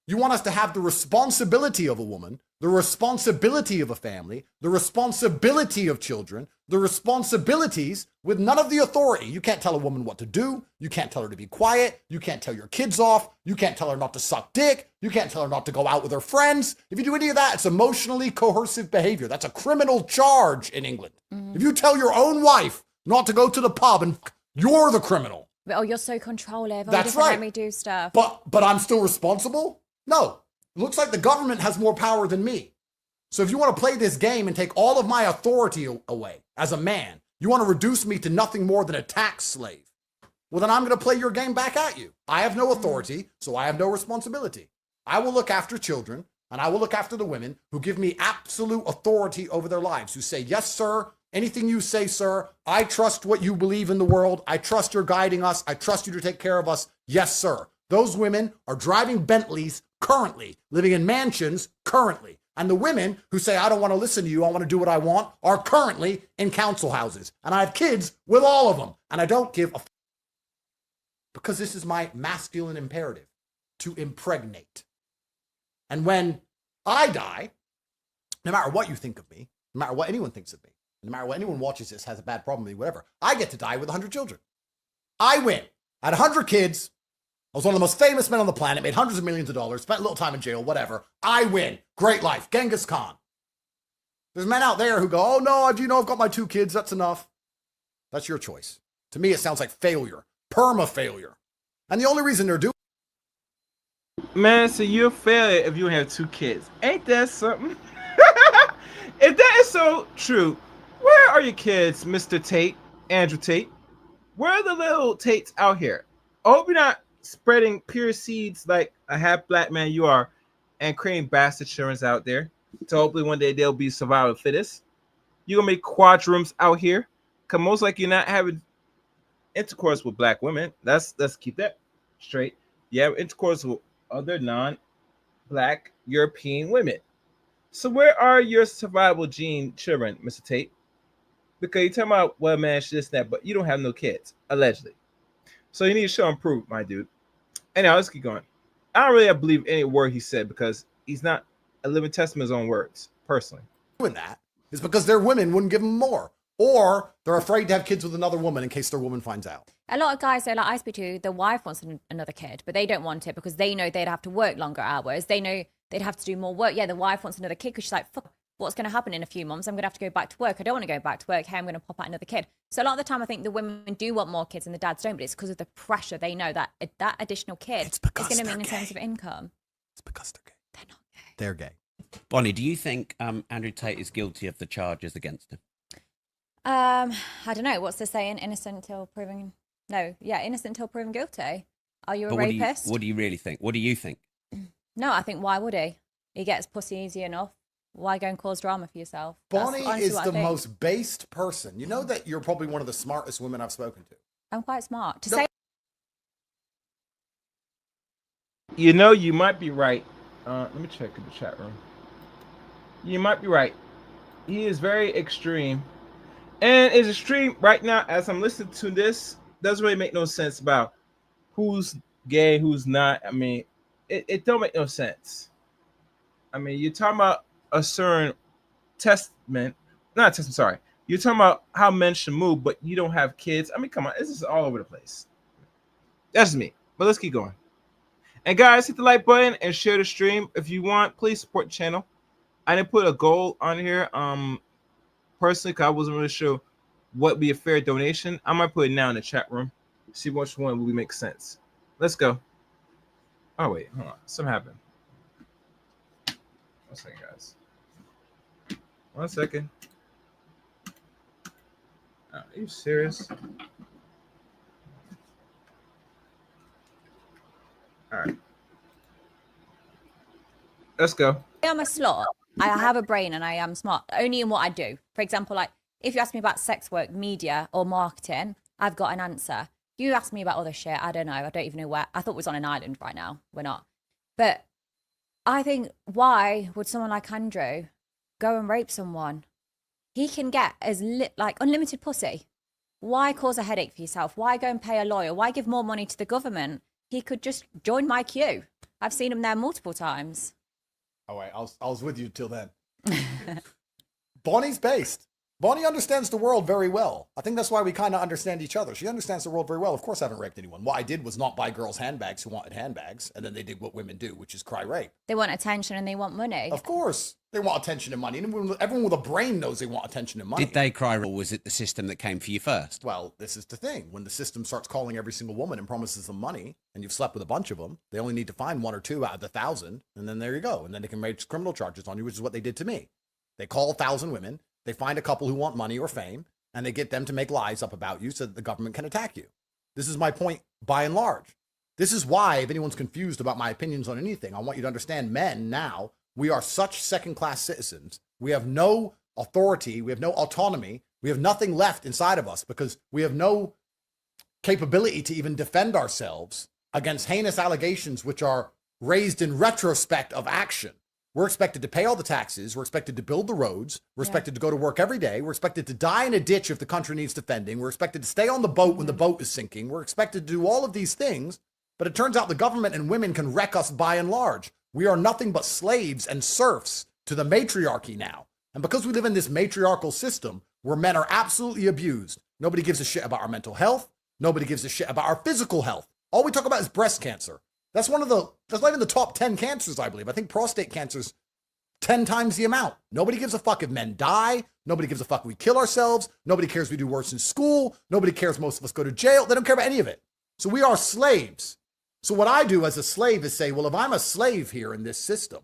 You want us to have the responsibility of a woman, the responsibility of a family, the responsibility of children, the responsibilities with none of the authority. You can't tell a woman what to do. You can't tell her to be quiet. You can't tell your kids off. You can't tell her not to suck dick. You can't tell her not to go out with her friends. If you do any of that, it's emotionally coercive behavior. That's a criminal charge in England. If you tell your own wife not to go to the pub, and you're the criminal. Oh, you're so controlling. That's right. Let me do stuff. But I'm still responsible? No. It looks like the government has more power than me. So if you want to play this game and take all of my authority away as a man, you want to reduce me to nothing more than a tax slave, well, then I'm going to play your game back at you. I have no authority, so I have no responsibility. I will look after children, and I will look after the women who give me absolute authority over their lives, who say, yes, sir, anything you say, sir, I trust what you believe in the world. I trust you're guiding us. I trust you to take care of us. Yes, sir. Those women are driving Bentleys currently, living in mansions currently. And the women who say, I don't want to listen to you, I want to do what I want, are currently in council houses. And I have kids with all of them. And I don't give a because this is my masculine imperative, to impregnate. And when I die, no matter what you think of me, no matter what anyone thinks of me, no matter what anyone watches this, has a bad problem with me, whatever, I get to die with 100 children. I win. I had 100 kids. I was one of the most famous men on the planet, made hundreds of millions of dollars, spent a little time in jail, whatever. I win. Great life. Genghis Khan. There's men out there who go, oh no, I've got my 2 kids. That's enough. That's your choice. To me, it sounds like failure. Perma-failure. And the only reason they're doing Man, so you're a failure if you have 2 kids. Ain't that something? If that is so true, where are your kids, Mr. Tate, Andrew Tate? Where are the little Tates out here? I hope you're not spreading pure seeds like a half black man you are and creating bastard children out there. So hopefully one day they'll be survival of the fittest. You're going to make quadrums out here. Because most likely you're not having intercourse with black women. Let's keep that straight. You have intercourse with other non-black European women. So where are your survival gene children, Mr. Tate? Because you're talking about, well, man, this, that, but you don't have no kids, allegedly. So you need to show and prove, my dude. Anyhow, let's keep going. I don't really believe any word he said because he's not a living testament of his own words, personally. Doing that is because their women wouldn't give them more. Or they're afraid to have kids with another woman in case their woman finds out. A lot of guys, like I speak to, the wife wants another kid, but they don't want it because they know they'd have to work longer hours. They know they'd have to do more work. Yeah, the wife wants another kid because she's like, fuck, what's going to happen in a few months? I'm going to have to go back to work. I don't want to go back to work. Hey, I'm going to pop out another kid. So a lot of the time, I think the women do want more kids and the dads don't, but it's because of the pressure. They know that that additional kid is going to mean in terms of income. It's because they're gay. They're not gay. They're gay. Bonnie, do you think Andrew Tate is guilty of the charges against him? I don't know. What's the saying? Innocent until proven... No, yeah, innocent until proven guilty. Are you a rapist? What do you really think? What do you think? No, I think why would he? He gets pussy easy enough. Why go and cause drama for yourself? Bonnie is the most based person. You know that you're probably one of the smartest women I've spoken to. I'm quite smart. To say... You know, you might be right. Let me check in the chat room. You might be right. He is very extreme. And it's extreme right now as I'm listening to this. Doesn't really make no sense about who's gay, who's not. I mean, it don't make no sense. I mean, you're talking about a certain sorry. You're talking about how men should move, but you don't have kids. I mean, come on, this is all over the place. That's me. But let's keep going. And guys, hit the like button and share the stream. If you want, please support the channel. I didn't put a goal on here. Personally, because I wasn't really sure what would be a fair donation. I might put it now in the chat room. See which one will make sense. Let's go. Oh, wait. Hold on. Something happened. 1 second, guys. 1 second. Are you serious? All right. Let's go. I'm a slut. I have a brain and I am smart only in what I do. For example, like if you ask me about sex work, media or marketing, I've got an answer. You ask me about other shit, I don't know. I don't even know where. I thought it was on an island right now. We're not. But I think, why would someone like Andrew go and rape someone? He can get like unlimited pussy. Why cause a headache for yourself? Why go and pay a lawyer? Why give more money to the government? He could just join my queue. I've seen him there multiple times. Oh wait, I was with you till then. Bonnie's based. Bonnie understands the world very well. I think that's why we kind of understand each other. She understands the world very well. Of course, I haven't raped anyone. What I did was not buy girls handbags who wanted handbags, and then they did what women do, which is cry rape. They want attention and they want money. Of course, they want attention and money. And everyone with a brain knows they want attention and money. Did they cry, or was it the system that came for you first? Well, this is the thing. When the system starts calling every single woman and promises them money, and you've slept with a bunch of them, they only need to find 1 or 2 out of the 1,000, and then there you go. And then they can make criminal charges on you, which is what they did to me. They call 1,000 women. They find a couple who want money or fame, and they get them to make lies up about you so that the government can attack you. This is my point by and large. This is why, if anyone's confused about my opinions on anything, I want you to understand men now, we are such second-class citizens. We have no authority. We have no autonomy. We have nothing left inside of us because we have no capability to even defend ourselves against heinous allegations which are raised in retrospect of action. We're expected to pay all the taxes. We're expected to build the roads. We're expected to go to work every day. We're expected to die in a ditch if the country needs defending. We're expected to stay on the boat when the boat is sinking. We're expected to do all of these things. But it turns out the government and women can wreck us by and large. We are nothing but slaves and serfs to the matriarchy now. And because we live in this matriarchal system where men are absolutely abused, nobody gives a shit about our mental health. Nobody gives a shit about our physical health. All we talk about is breast cancer. That's not even the top 10 cancers, I believe. I think prostate cancer's 10 times the amount. Nobody gives a fuck if men die. Nobody gives a fuck if we kill ourselves. Nobody cares if we do worse in school. Nobody cares if most of us go to jail. They don't care about any of it. So we are slaves. So what I do as a slave is say, well, if I'm a slave here in this system,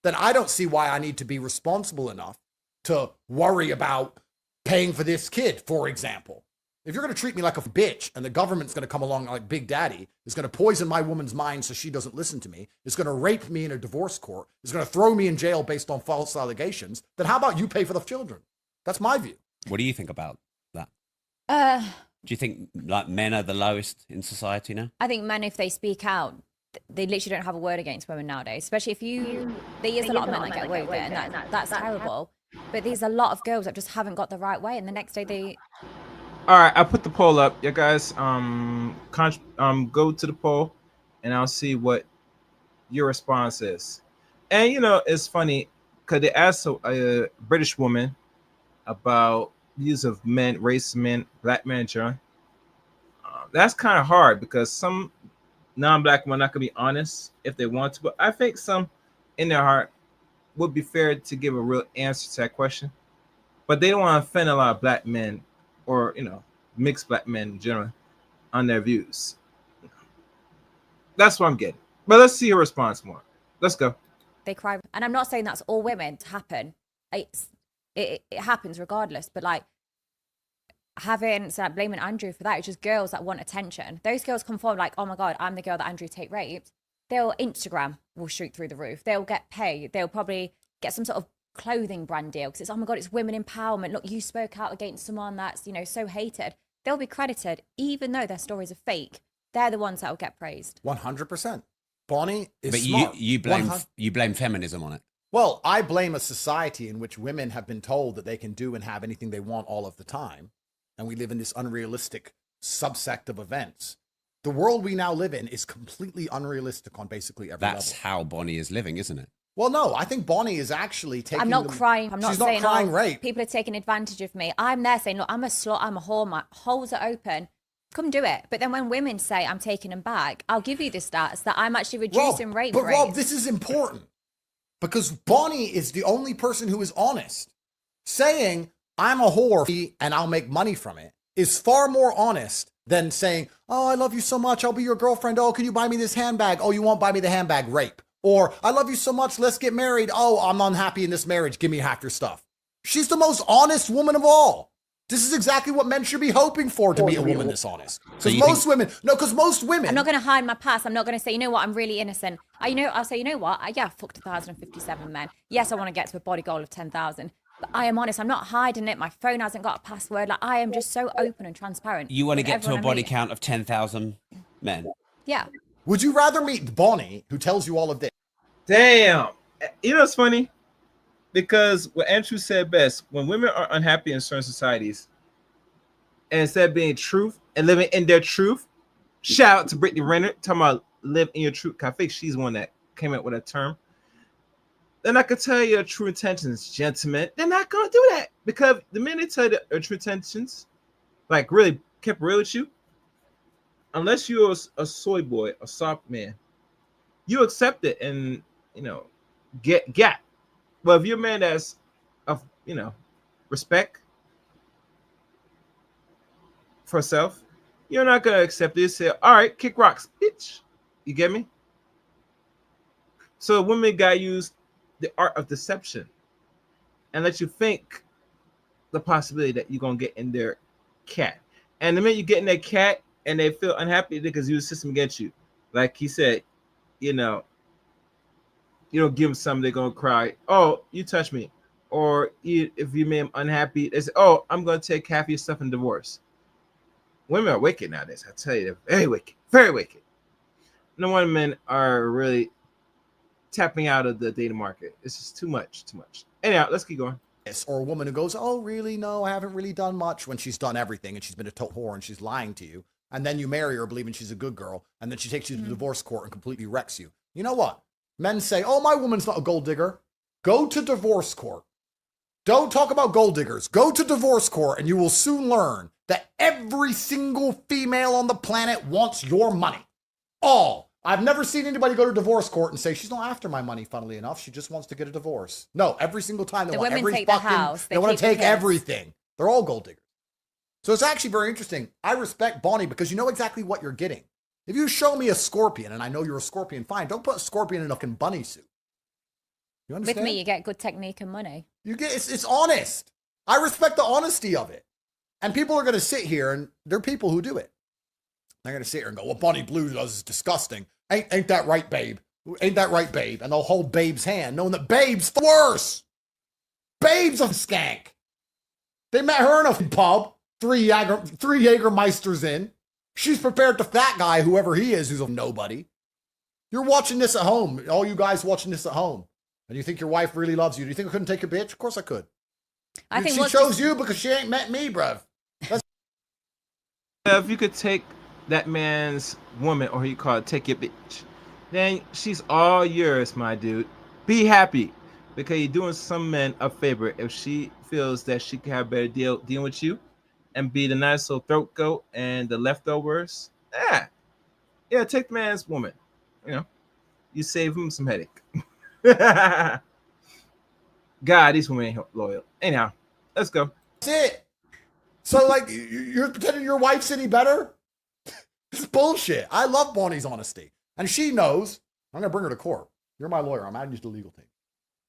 then I don't see why I need to be responsible enough to worry about paying for this kid, for example. If you're going to treat me like a bitch and the government's going to come along like Big Daddy, is going to poison my woman's mind so she doesn't listen to me, is going to rape me in a divorce court, is going to throw me in jail based on false allegations, then how about you pay for the children? That's my view. What do you think about that? Do you think like men are the lowest in society now? I think men, if they speak out, they literally don't have a word against women nowadays. Especially if there is a lot of men that get away with it, and that's terrible. But there's a lot of girls that just haven't got the right way, and the next day they... All right, I put the poll up. You guys, go to the poll, and I'll see what your response is. And it's funny because they asked a British woman about views of men, racist men, black men, John. That's kind of hard because some non-black men are not gonna be honest if they want to, but I think some in their heart would be fair to give a real answer to that question. But they don't want to offend a lot of black men or mixed black men in general on their views. That's what I'm getting. But let's see your response more. Let's go. They cry, and I'm not saying that's all women to happen. It happens regardless. But like blaming Andrew for that, it's just girls that want attention. Those girls come forward like, oh my god, I'm the girl that Andrew Tate raped. Their Instagram will shoot through the roof. They'll get paid. They'll probably get some sort of clothing brand deal because it's, oh my god, it's women empowerment. Look, you spoke out against someone that's so hated. They'll be credited even though their stories are fake. They're the ones that will get praised. 100%. Bonnie is but smart. you blame feminism on it. Well, I blame a society in which women have been told that they can do and have anything they want all of the time, and we live in this unrealistic subsect of events. The world we now live in is completely unrealistic on basically every level. That's how Bonnie is living, isn't it? Well, no, I think Bonnie is actually taking... I'm not crying. I'm not she's saying, not crying rape. People are taking advantage of me. I'm there saying, look, I'm a slut, I'm a whore, my holes are open. Come do it. But then when women say I'm taking them back, I'll give you the stats that I'm actually reducing rape rates. But Rob, this is important because Bonnie is the only person who is honest. Saying I'm a whore and I'll make money from it is far more honest than saying, oh, I love you so much, I'll be your girlfriend. Oh, can you buy me this handbag? Oh, you won't buy me the handbag, rape. Or, I love you so much, let's get married. Oh, I'm unhappy in this marriage, give me half your stuff. She's the most honest woman of all. This is exactly what men should be hoping for, to meet a woman that's honest. Because most women... I'm not going to hide my past. I'm not going to say, you know what, I'm really innocent. I'll say, you know what, I fucked 1,057 men. Yes, I want to get to a body goal of 10,000. But I am honest. I'm not hiding it. My phone hasn't got a password. Like, I am just so open and transparent. You want to get to a body count of 10,000 men? Yeah. Would you rather meet Bonnie, who tells you all of this? Damn. You know what's funny? Because what Andrew said best, when women are unhappy in certain societies, and instead of being truth and living in their truth, shout out to Brittany Renner talking about live in your truth. I think she's one that came up with that term. they're not gonna tell you your true intentions, gentlemen. They're not gonna do that because the minute they tell you their true intentions, like really kept real with you, unless you're a soy boy, a soft man, you accept it and get. Well, if you're a man that's of respect for self, you're not gonna accept it. You say, all right, kick rocks, bitch. You get me? So women gotta use the art of deception and let you think the possibility that you're gonna get in their cat. And the minute you get in their cat and they feel unhappy because use the system against you, like he said, you don't give them something, they're gonna cry. Oh, you touch me, or if you made them unhappy, they say, oh, I'm gonna take half your stuff and divorce. Women are wicked nowadays. I tell you, they're very wicked, very wicked. No wonder men are really tapping out of the data market. It's just too much. Anyhow, let's keep going. Or a woman who goes, oh, really? No, I haven't really done much, when she's done everything and she's been a whore and she's lying to you. And then you marry her believing she's a good girl. And then she takes you to the divorce court and completely wrecks you. You know what? Men say, oh, my woman's not a gold digger. Go to divorce court. Don't talk about gold diggers. Go to divorce court and you will soon learn that every single female on the planet wants your money. All. I've never seen anybody go to divorce court and say, she's not after my money, funnily enough. She just wants to get a divorce. No, every single time the women take the house. They want to take everything. They're all gold diggers. So it's actually very interesting. I respect Bonnie because you know exactly what you're getting. If you show me a scorpion and I know you're a scorpion, fine. Don't put a scorpion in a fucking bunny suit. You understand? With me, you get good technique and money. It's honest. I respect the honesty of it. And people are going to sit here, and there are people who do it. They're going to sit here and go, what Bonnie Blue does is disgusting. Ain't that right, babe? Ain't that right, babe? And they'll hold Babe's hand, knowing that Babe's worse. Babe's a skank. They met her in a pub, three Jägermeisters in. She's prepared to fat guy, whoever he is, who's a nobody. You're watching this at home. All you guys watching this at home. And you think your wife really loves you. Do you think I couldn't take your bitch? Of course I could. I think she chose you because she ain't met me, bruv. If you could take that man's woman, or he called take your bitch, then she's all yours, my dude. Be happy, because you're doing some men a favor if she feels that she can have a better deal dealing with you and be the nice little throat goat and the leftovers. Yeah, take the man's woman. You save him some headache. God, these women ain't loyal. Anyhow, let's go. That's it. So, like, you're pretending your wife's any better? It's bullshit. I love Bonnie's honesty. And she knows. I'm going to bring her to court. You're my lawyer. I'm adding you to the legal team.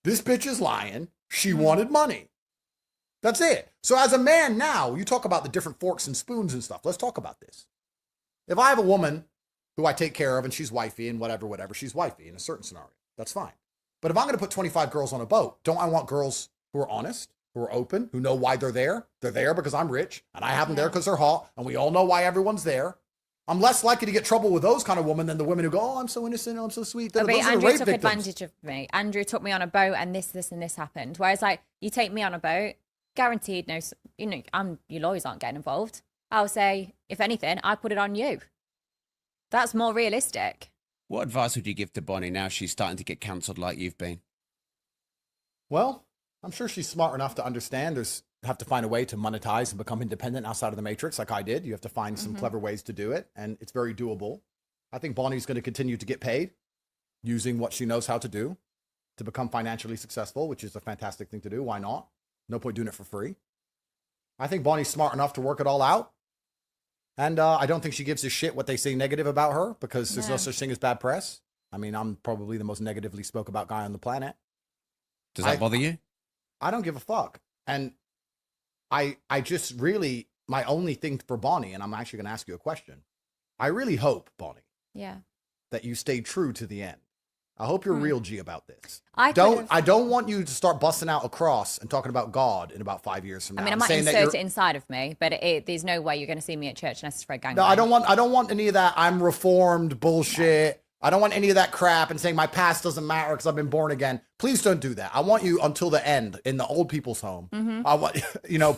This bitch is lying. She wanted money. That's it. So as a man now, you talk about the different forks and spoons and stuff. Let's talk about this. If I have a woman who I take care of and she's wifey and whatever, she's wifey in a certain scenario. That's fine. But if I'm going to put 25 girls on a boat, don't I want girls who are honest, who are open, who know why they're there? They're there because I'm rich and I have them there because they're hot and we all know why everyone's there. I'm less likely to get trouble with those kind of women than the women who go, oh, I'm so innocent, I'm so sweet. Andrew took advantage of me. Andrew took me on a boat and this and this happened. Whereas like you take me on a boat, guaranteed no, your lawyers aren't getting involved. I'll say, if anything, I put it on you. That's more realistic. What advice would you give to Bonnie now she's starting to get cancelled like you've been? Well, I'm sure she's smart enough to understand have to find a way to monetize and become independent outside of the matrix like I did. You have to find some clever ways to do it, and it's very doable. I think Bonnie's going to continue to get paid using what she knows how to do to become financially successful, which is a fantastic thing to do. Why not? No point doing it for free. I think Bonnie's smart enough to work it all out. And I don't think she gives a shit what they say negative about her, because there's no such thing as bad press. I mean, I'm probably the most negatively spoke about guy on the planet. Does that bother you? I don't give a fuck. And I just really, my only thing for Bonnie, and I'm actually going to ask you a question. I really hope, Bonnie, that you stay true to the end. I hope you're real G about this. I don't want you to start busting out a cross and talking about God in about 5 years from now. I mean, I might insert it inside of me, but there's no way you're going to see me at church unless it's for a gang. No, I don't want any of that I'm reformed bullshit. No. I don't want any of that crap and saying my past doesn't matter because I've been born again. Please don't do that. I want you until the end in the old people's home. I want,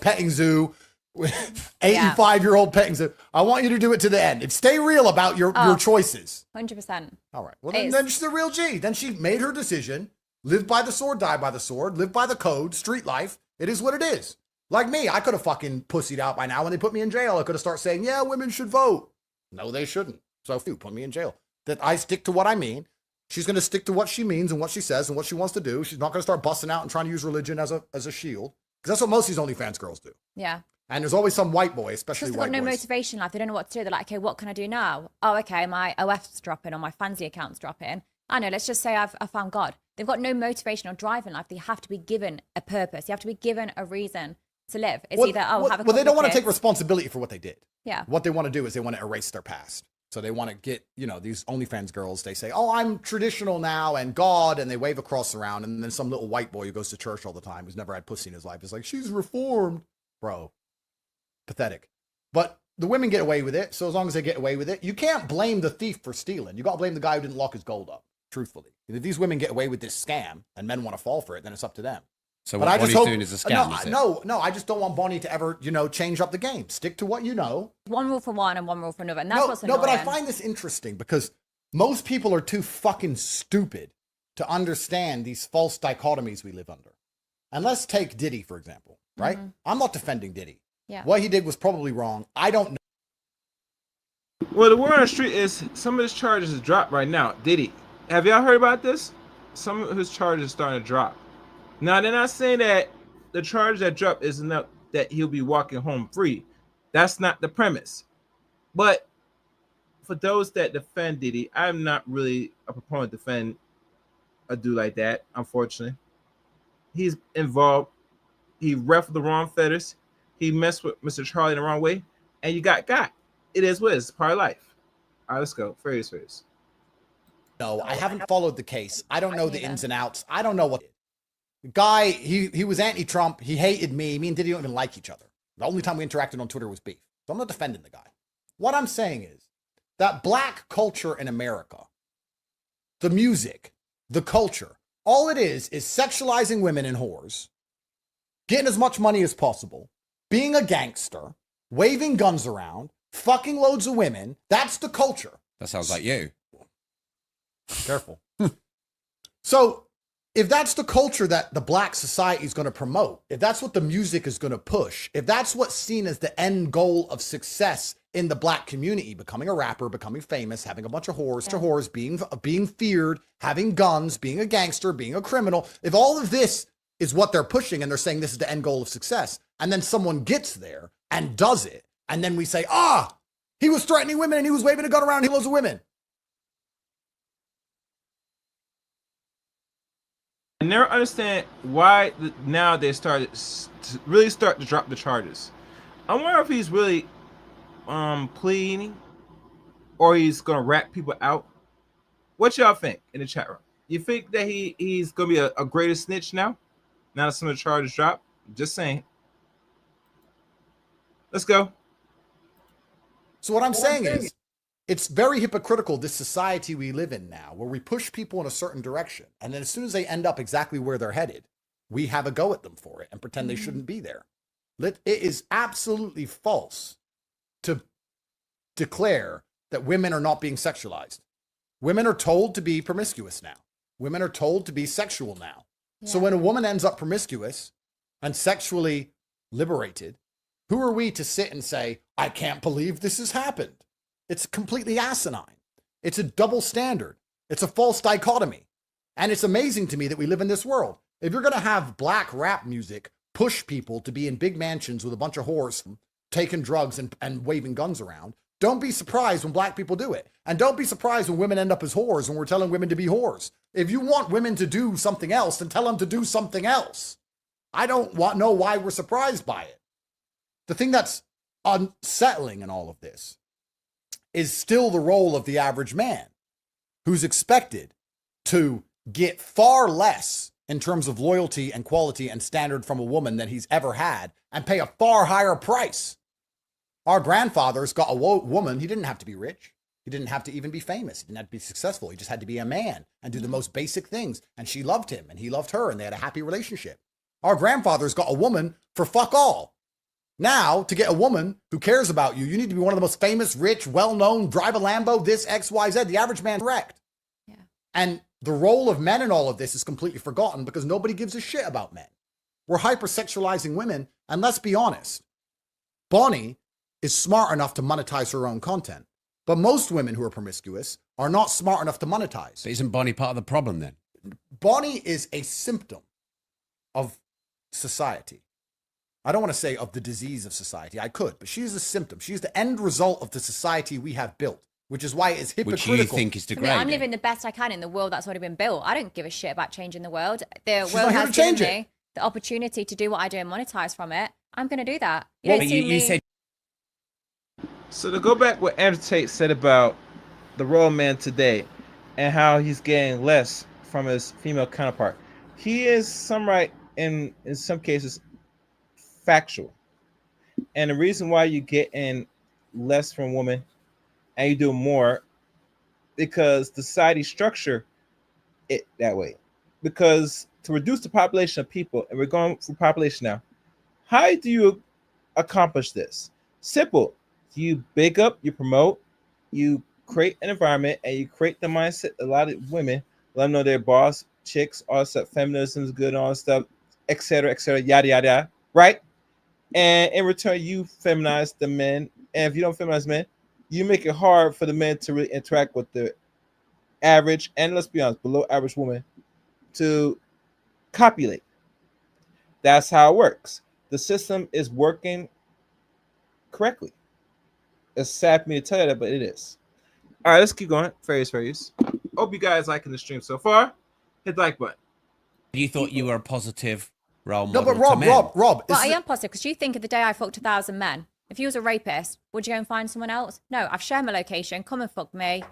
petting zoo, 85-year-old petting zoo. I want you to do it to the end and stay real about your choices. 100%. All right. Well, then she's a real G. Then she made her decision. Live by the sword, die by the sword. Live by the code, street life. It is what it is. Like me, I could have fucking pussied out by now. When they put me in jail, I could have started saying, yeah, women should vote. No, they shouldn't. So put me in jail. That I stick to what I mean. She's going to stick to what she means and what she says and what she wants to do. She's not going to start busting out and trying to use religion as a shield. Because that's what most of these OnlyFans girls do. Yeah. And there's always some white boy, especially white boys. They've got no motivation in life. They don't know what to do. They're like, okay, what can I do now? Oh, okay, my OF's dropping or my Fancy account's dropping. I know, let's just say I found God. They've got no motivation or drive in life. They have to be given a purpose. You have to be given a reason to live. It's either, have a couple Well, they don't want to kids. take responsibility for what they did. Yeah. What they want to do is they want to erase their past. So they want to get, these OnlyFans girls, they say, oh, I'm traditional now and God, and they wave a cross around. And then some little white boy who goes to church all the time, who's never had pussy in his life, is like, she's reformed. Bro, pathetic. But the women get away with it. So as long as they get away with it, you can't blame the thief for stealing. You got to blame the guy who didn't lock his gold up, truthfully. If these women get away with this scam and men want to fall for it, then it's up to them. So what Bonnie's doing is a scam, No, I just don't want Bonnie to ever, change up the game. Stick to what you know. One rule for one and one rule for another. And that's what's annoying. No, but I find this interesting because most people are too fucking stupid to understand these false dichotomies we live under. And let's take Diddy, for example, right? Mm-hmm. I'm not defending Diddy. Yeah. What he did was probably wrong. I don't know. Well, the word on the street is some of his charges is dropped right now. Diddy, have y'all heard about this? Some of his charges are starting to drop. Now, they're not saying that the charge that dropped is enough that he'll be walking home free. That's not the premise. But for those that defend Diddy, I'm not really a proponent to defend a dude like that, unfortunately. He's involved. He ruffled the wrong feathers. He messed with Mr. Charlie in the wrong way, and you got. It is what it is. It's part of life. All right, let's go. Furious. No, I haven't followed the case. I don't know the ins and outs. I don't know what. The guy, he was anti-Trump. He hated me. Me and Diddy don't even like each other. The only time we interacted on Twitter was beef. So I'm not defending the guy. What I'm saying is that black culture in America, the music, the culture, all it is sexualizing women and whores, getting as much money as possible, being a gangster, waving guns around, fucking loads of women. That's the culture. That sounds like you. Careful. So if that's the culture that the black society is going to promote, if that's what the music is going to push, if that's what's seen as the end goal of success in the black community, becoming a rapper, becoming famous, having a bunch of whores, being feared, having guns, being a gangster, being a criminal, if all of this is what they're pushing and they're saying this is the end goal of success, and then someone gets there and does it, and then we say, he was threatening women and he was waving a gun around, he loves women. I never understand why now they started to really start to drop the charges. I wonder if he's really pleading or he's gonna rat people out. What y'all think in the chat room? You think that he's gonna be a greater snitch now that some of the charges drop? Just saying. Let's go. So what I'm saying is, it's very hypocritical, this society we live in now, where we push people in a certain direction. And then as soon as they end up exactly where they're headed, we have a go at them for it and pretend they shouldn't be there. It is absolutely false to declare that women are not being sexualized. Women are told to be promiscuous now. Women are told to be sexual now. Yeah. So when a woman ends up promiscuous and sexually liberated, who are we to sit and say, I can't believe this has happened? It's completely asinine. It's a double standard. It's a false dichotomy. And it's amazing to me that we live in this world. If you're going to have black rap music push people to be in big mansions with a bunch of whores taking drugs and waving guns around, don't be surprised when black people do it. And don't be surprised when women end up as whores when we're telling women to be whores. If you want women to do something else, then tell them to do something else. I don't know why we're surprised by it. The thing that's unsettling in all of this is still the role of the average man, who's expected to get far less in terms of loyalty and quality and standard from a woman than he's ever had and pay a far higher price. Our grandfathers got a woman. He didn't have to be rich. He didn't have to even be famous. He didn't have to be successful. He just had to be a man and do the most basic things. And she loved him and he loved her and they had a happy relationship. Our grandfathers got a woman for fuck all. Now, to get a woman who cares about you, you need to be one of the most famous, rich, well-known, drive a Lambo, this, X, Y, Z. The average man's wrecked. Yeah. And The role of men in all of this is completely forgotten because nobody gives a shit about men. We're hypersexualizing women, and let's be honest, Bonnie is smart enough to monetize her own content, but most women who are promiscuous are not smart enough to monetize. But isn't Bonnie part of the problem then? Bonnie is a symptom of society. I don't want to say of the disease of society. I could, but she's a symptom. She's the end result of the society we have built, which is why it's hypocritical. Which you think is degrading. I'm living the best I can in the world that's already been built. I don't give a shit about changing the world. The She's world not here has to change given it. me the opportunity to do what I do and monetize from it. I'm going to do that. Well, don't but see you me- said So to go back what Andrew Tate said about the royal man today and how he's getting less from his female counterpart, he is some right in some cases factual. And the reason why you get in less from women and you do more because the society structure it that way. Because to reduce the population of people, and we're going for population now, how do you accomplish this? Simple. You big up, you promote, you create an environment, and you create the mindset. A lot of women let them know they're boss chicks, all stuff, feminism is good, all that stuff, etc., yada yada yada, right? And in return, you feminize the men. And if you don't feminize men, you make it hard for the men to really interact with the average, and let's be honest, below average woman to copulate. That's how it works. The system is working correctly. It's sad for me to tell you that, but it is. All right, let's keep going. Fairies. Hope you guys liking the stream so far. Hit the like button. you thought you were a positive role No, model but Rob, to men. Rob. Well, this I is- am positive because you think of the day I fucked 1,000 men. If you was a rapist, would you go and find someone else? No, I've shared my location. Come and fuck me.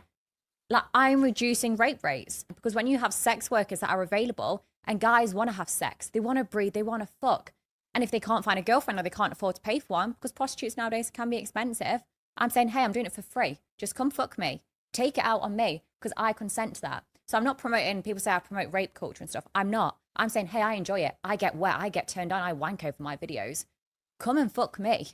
Like, I'm reducing rape rates because when you have sex workers that are available and guys want to have sex, they want to breed, they want to fuck. And if they can't find a girlfriend or they can't afford to pay for one, because prostitutes nowadays can be expensive, I'm saying, hey, I'm doing it for free. Just come fuck me. Take it out on me because I consent to that. So I'm not promoting, people say I promote rape culture and stuff. I'm not. I'm saying, hey, I enjoy it. I get wet. I get turned on. I wank over my videos. Come and fuck me.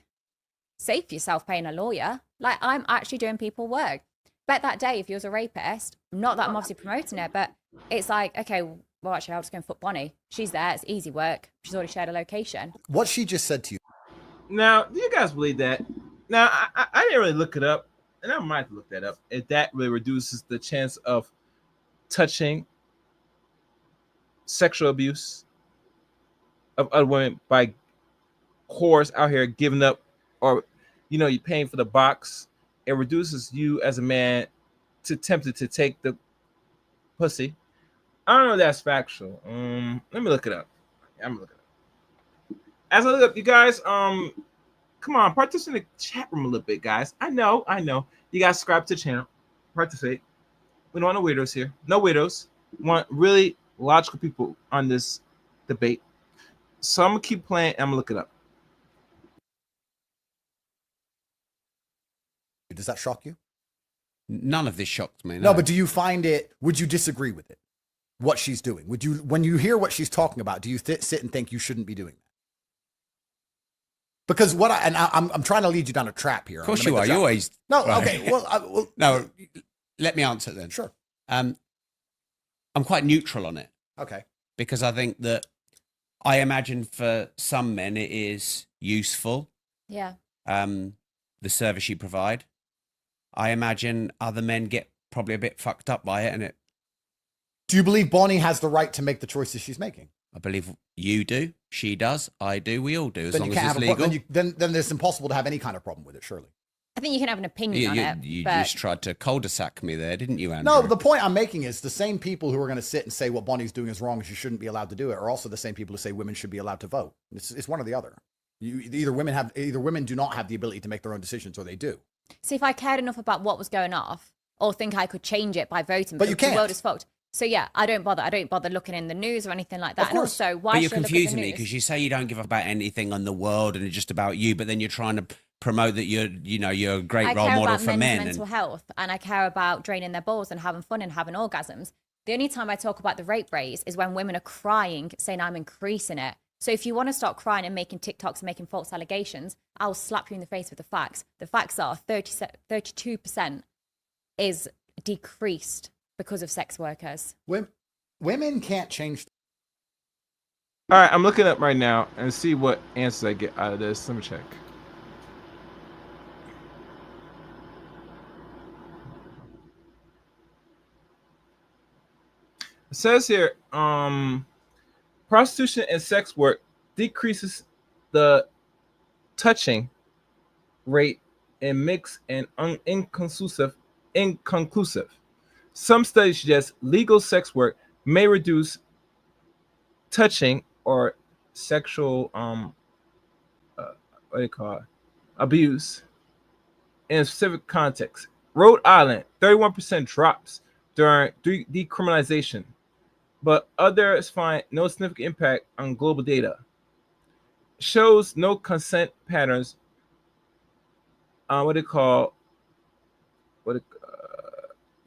Save yourself paying a lawyer. Like, I'm actually doing people work. Bet that day, if you was a rapist, not that I'm obviously promoting it, but it's like, okay, well, actually, I'll just go and fuck Bonnie. She's there. It's easy work. She's already shared a location. What she just said to you. Now, do you guys believe that? Now, I didn't really look it up, and I might look that up. If that really reduces the chance of touching sexual abuse of other women by whores out here giving up, or you're paying for the box. It reduces you as a man to tempted to take the pussy. I don't know if that's factual. Let me look it up. I'm gonna look it up. As I look up, you guys, come on, participate in the chat room a little bit, guys. I know. You guys subscribe to the channel, participate. We don't want no weirdos here. No weirdos. We want really logical people on this debate. So I'm gonna keep playing. And I'm gonna look it up. Does that shock you? None of this shocked me. No, but do you find it? Would you disagree with it? What she's doing? Would you, when you hear what she's talking about, do you sit and think you shouldn't be doing that? Because I'm trying to lead you down a trap here. Of course you are. You always No, right. okay. Well, No, let me answer then. Sure. I'm quite neutral on it Okay. because I think that I imagine for some men it is useful. Yeah. The service you provide. I imagine other men get probably a bit fucked up by it, and it. Do you believe Bonnie has the right to make the choices she's making? I believe you do. She does. I do. We all do. As Then long you as can't it's have a legal. problem. Then it's impossible to have any kind of problem with it. Surely. I think you can have an opinion on it. You but just tried to cul-de-sac me there, didn't you, Andrew? No, the point I'm making is the same people who are going to sit and say what Bonnie's doing is wrong and she shouldn't be allowed to do it are also the same people who say women should be allowed to vote. It's one or the other. Either women do not have the ability to make their own decisions, or they do. see, if I cared enough about what was going off, or think I could change it by voting, But you because the can't. world is fucked. So yeah, I don't bother. I don't bother looking in the news or anything like that. Of course. And also, why But you're should I look at the confusing me news? because you say you don't give up about anything on the world and it's just about you, but then you're trying to promote that you're a great I role care model about for men's men. mental health, and I care about draining their balls and having fun and having orgasms. The only time I talk about the rape rates is when women are crying, saying I'm increasing it. So if you want to start crying and making TikToks and making false allegations, I'll slap you in the face with the facts. The facts are 32% is decreased because of sex workers. Women can't change. All right, I'm looking up right now and see what answers I get out of this. Let me check. It says here, prostitution and sex work decreases the touching rate in mixed and inconclusive. Some studies suggest legal sex work may reduce touching or sexual what do you call it, abuse in a specific context. Rhode Island, 31% drops during decriminalization, but others find no significant impact on global data. Shows no consent patterns.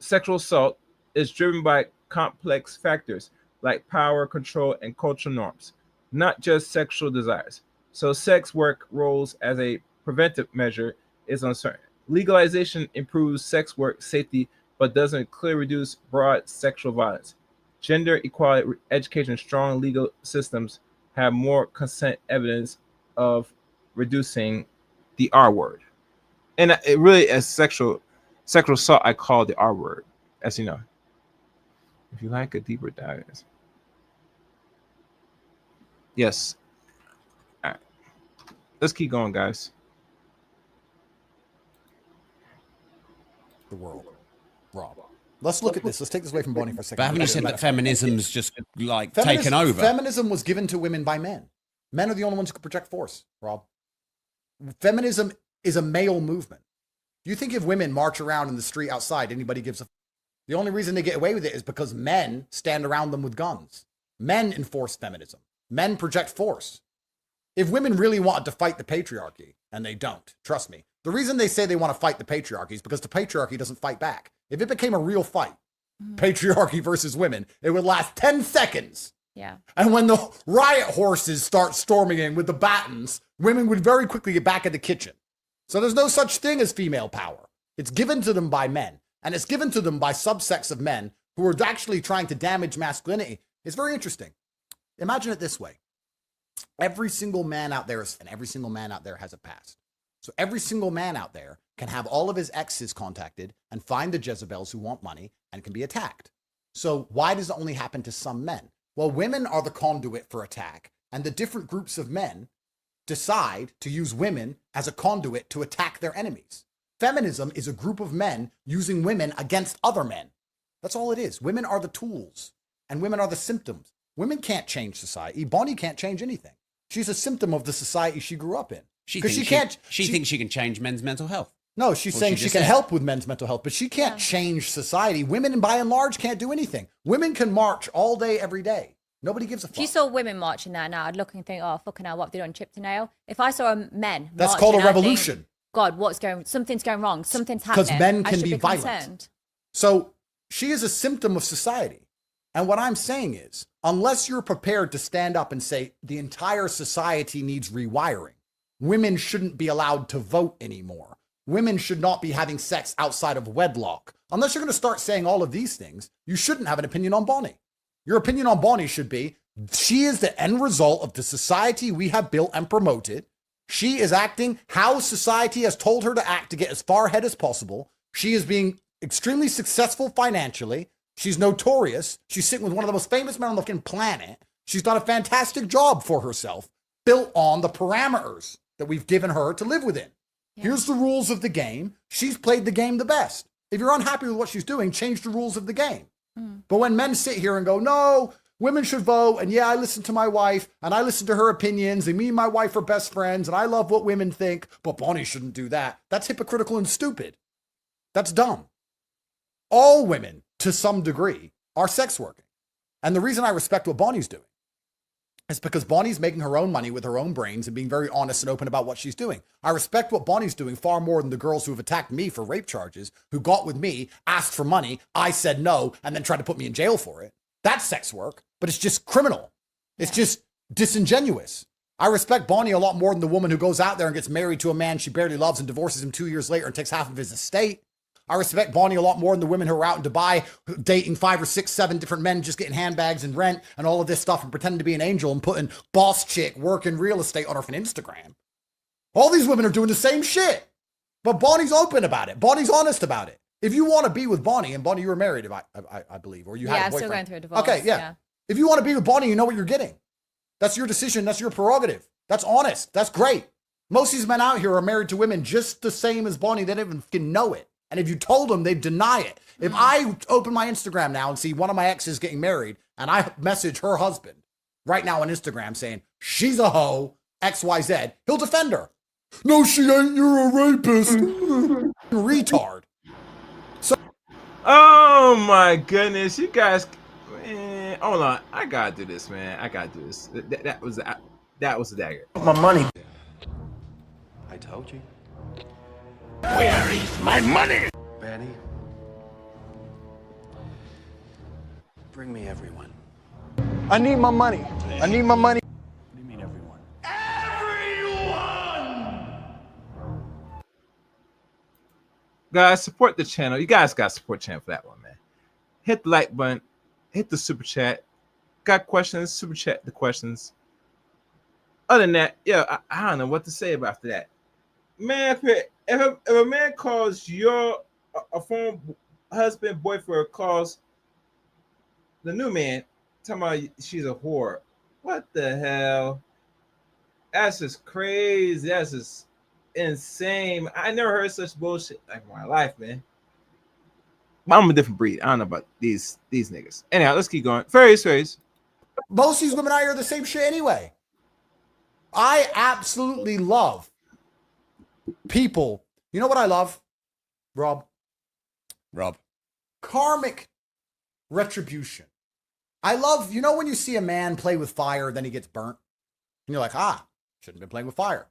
Sexual assault is driven by complex factors like power, control, and cultural norms, not just sexual desires. So sex work roles as a preventive measure is uncertain. Legalization improves sex work safety, but doesn't clearly reduce broad sexual violence. Gender equality, education, and strong legal systems have more consent evidence of reducing the R word. And it really, as sexual assault, I call the R word, as you know. If you like a deeper dive. Yes. All right. Let's keep going, guys. The world. Rob. Let's look at this. Let's take this away from Bonnie for a second. But haven't you said that feminism's just like taken over? Feminism was given to women by men. Men are the only ones who can project force, Rob. Feminism is a male movement. Do you think if women march around in the street outside, anybody gives a... The only reason they get away with it is because men stand around them with guns. Men enforce feminism. Men project force. If women really wanted to fight the patriarchy, and they don't, trust me, the reason they say they want to fight the patriarchy is because the patriarchy doesn't fight back. If it became a real fight, patriarchy versus women, it would last 10 seconds. Yeah. And when the riot horses start storming in with the batons, women would very quickly get back in the kitchen. So there's no such thing as female power. It's given to them by men. And it's given to them by subsects of men who are actually trying to damage masculinity. It's very interesting. Imagine it this way. Every single man out there and every single man out there has a past. So every single man out there can have all of his exes contacted and find the Jezebels who want money and can be attacked. So why does it only happen to some men? Well, women are the conduit for attack, and the different groups of men decide to use women as a conduit to attack their enemies. Feminism is a group of men using women against other men. That's all it is. Women are the tools, and women are the symptoms. Women can't change society. Bonnie can't change anything. She's a symptom of the society she grew up in. She thinks she can change men's mental health. No, she's saying she can help with men's mental health, but she can't change society. Women, by and large, can't do anything. Women can march all day, every day. Nobody gives a fuck. If you saw women marching there now, I'd look and think, oh, fucking hell, what have they done, chip to nail? If I saw men That's called a revolution. God, something's going wrong. Something's happening. Because men can be violent. Concerned. So she is a symptom of society. And what I'm saying is, unless you're prepared to stand up and say the entire society needs rewiring, women shouldn't be allowed to vote anymore. Women should not be having sex outside of wedlock. Unless you're going to start saying all of these things, you shouldn't have an opinion on Bonnie. Your opinion on Bonnie should be, she is the end result of the society we have built and promoted. She is acting how society has told her to act to get as far ahead as possible. She is being extremely successful financially. She's notorious. She's sitting with one of the most famous men on the fucking planet. She's done a fantastic job for herself, built on the parameters that we've given her to live within. Yeah. Here's the rules of the game. She's played the game the best. If you're unhappy with what she's doing, change the rules of the game. But when men sit here and go, no, women should vote, and yeah, I listen to my wife, and I listen to her opinions, and me and my wife are best friends, and I love what women think, but Bonnie shouldn't do that. That's hypocritical and stupid. That's dumb. All women, to some degree, are sex working. And the reason I respect what Bonnie's doing is because Bonnie's making her own money with her own brains and being very honest and open about what she's doing. I respect what Bonnie's doing far more than the girls who have attacked me for rape charges, who got with me, asked for money, I said no, and then tried to put me in jail for it. That's sex work, but it's just criminal. It's just disingenuous. I respect Bonnie a lot more than the woman who goes out there and gets married to a man she barely loves and divorces him 2 years later and takes half of his estate. I respect Bonnie a lot more than the women who are out in Dubai dating 5 or 6, 7 different men, just getting handbags and rent and all of this stuff and pretending to be an angel and putting boss chick working real estate on her Instagram. All these women are doing the same shit. But Bonnie's open about it. Bonnie's honest about it. If you want to be with Bonnie, and Bonnie, you were married, I believe, or you had a boyfriend. Yeah, I'm still going through a divorce. Okay, yeah. If you want to be with Bonnie, you know what you're getting. That's your decision. That's your prerogative. That's honest. That's great. Most of these men out here are married to women just the same as Bonnie. They don't even know it. And if you told them, they'd deny it. If I open my Instagram now and see one of my exes getting married, and I message her husband right now on Instagram saying, she's a hoe, XYZ, he'll defend her. No, she ain't. You're a rapist. Retard. So, oh my goodness, you guys, man, hold on. I gotta do this, man. I gotta do this. That was the dagger. My money. I told you. Where is my money? Benny, bring me everyone. I need my money. I need my money. What do you mean everyone? Guys, support the channel. You guys got to support the channel for that one, man. Hit the like button. Hit the super chat. Got questions? Super chat the questions. Other than that, yeah, I don't know what to say about that. Man, if a man calls a former husband, boyfriend, calls the new man, talking about she's a whore. What the hell? That's just crazy. That's just insane. I never heard such bullshit like in my life, man. I'm a different breed. I don't know about these niggas. Anyhow, let's keep going. Fairies. most of these women out here are the same shit anyway. I absolutely love people. You know what I love, Rob? Karmic retribution. I love, you know, when you see a man play with fire, then he gets burnt, and you're like, shouldn't have been playing with fire.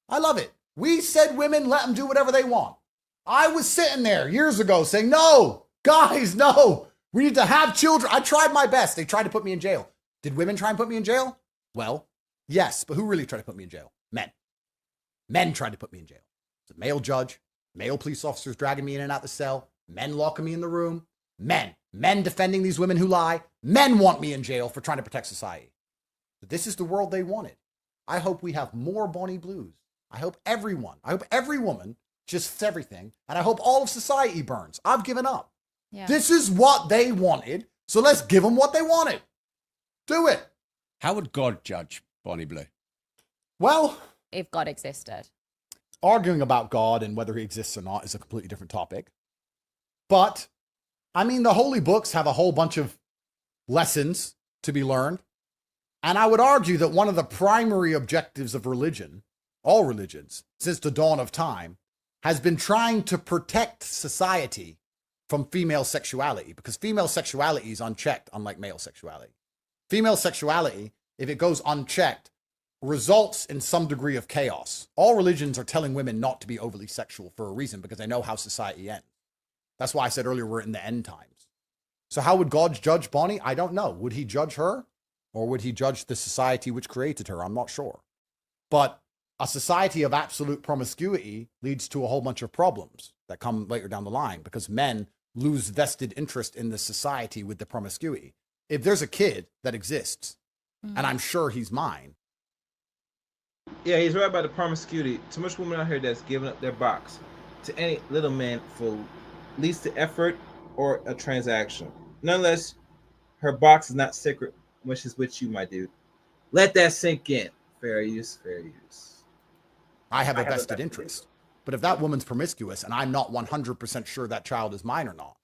I love it. We said women, let them do whatever they want. I was sitting there years ago saying, no, guys, no, we need to have children. I tried my best. They tried to put me in jail. Did women try and put me in jail? Well, yes, but who really tried to put me in jail? Men. Men tried to put me in jail. It's a male judge, male police officers dragging me in and out the cell, men locking me in the room, men defending these women who lie. Men want me in jail for trying to protect society. But this is the world they wanted. I hope we have more Bonnie Blues. I hope every woman just everything. And I hope all of society burns. I've given up. Yeah. This is what they wanted. So let's give them what they wanted. Do it. How would God judge Bonnie Blue? Well, if God existed. Arguing about God and whether he exists or not is a completely different topic. But, I mean, the holy books have a whole bunch of lessons to be learned. And I would argue that one of the primary objectives of religion, all religions, since the dawn of time, has been trying to protect society from female sexuality, because female sexuality is unchecked, unlike male sexuality. Female sexuality, if it goes unchecked, results in some degree of chaos. All religions are telling women not to be overly sexual for a reason, because they know how society ends. That's why I said earlier we're in the end times. So how would God judge Bonnie? I don't know. Would he judge her? Or would he judge the society which created her? I'm not sure. But a society of absolute promiscuity leads to a whole bunch of problems that come later down the line, because men lose vested interest in the society with the promiscuity. If there's a kid that exists, and I'm sure he's mine. Yeah, he's right about the promiscuity. Too much women out here that's giving up their box to any little man for least the effort or a transaction. Nonetheless, her box is not sacred when she's with you, my dude. Let that sink in. Fair use, fair use. I have a vested interest. But if that woman's promiscuous and I'm not 100% sure that child is mine or not,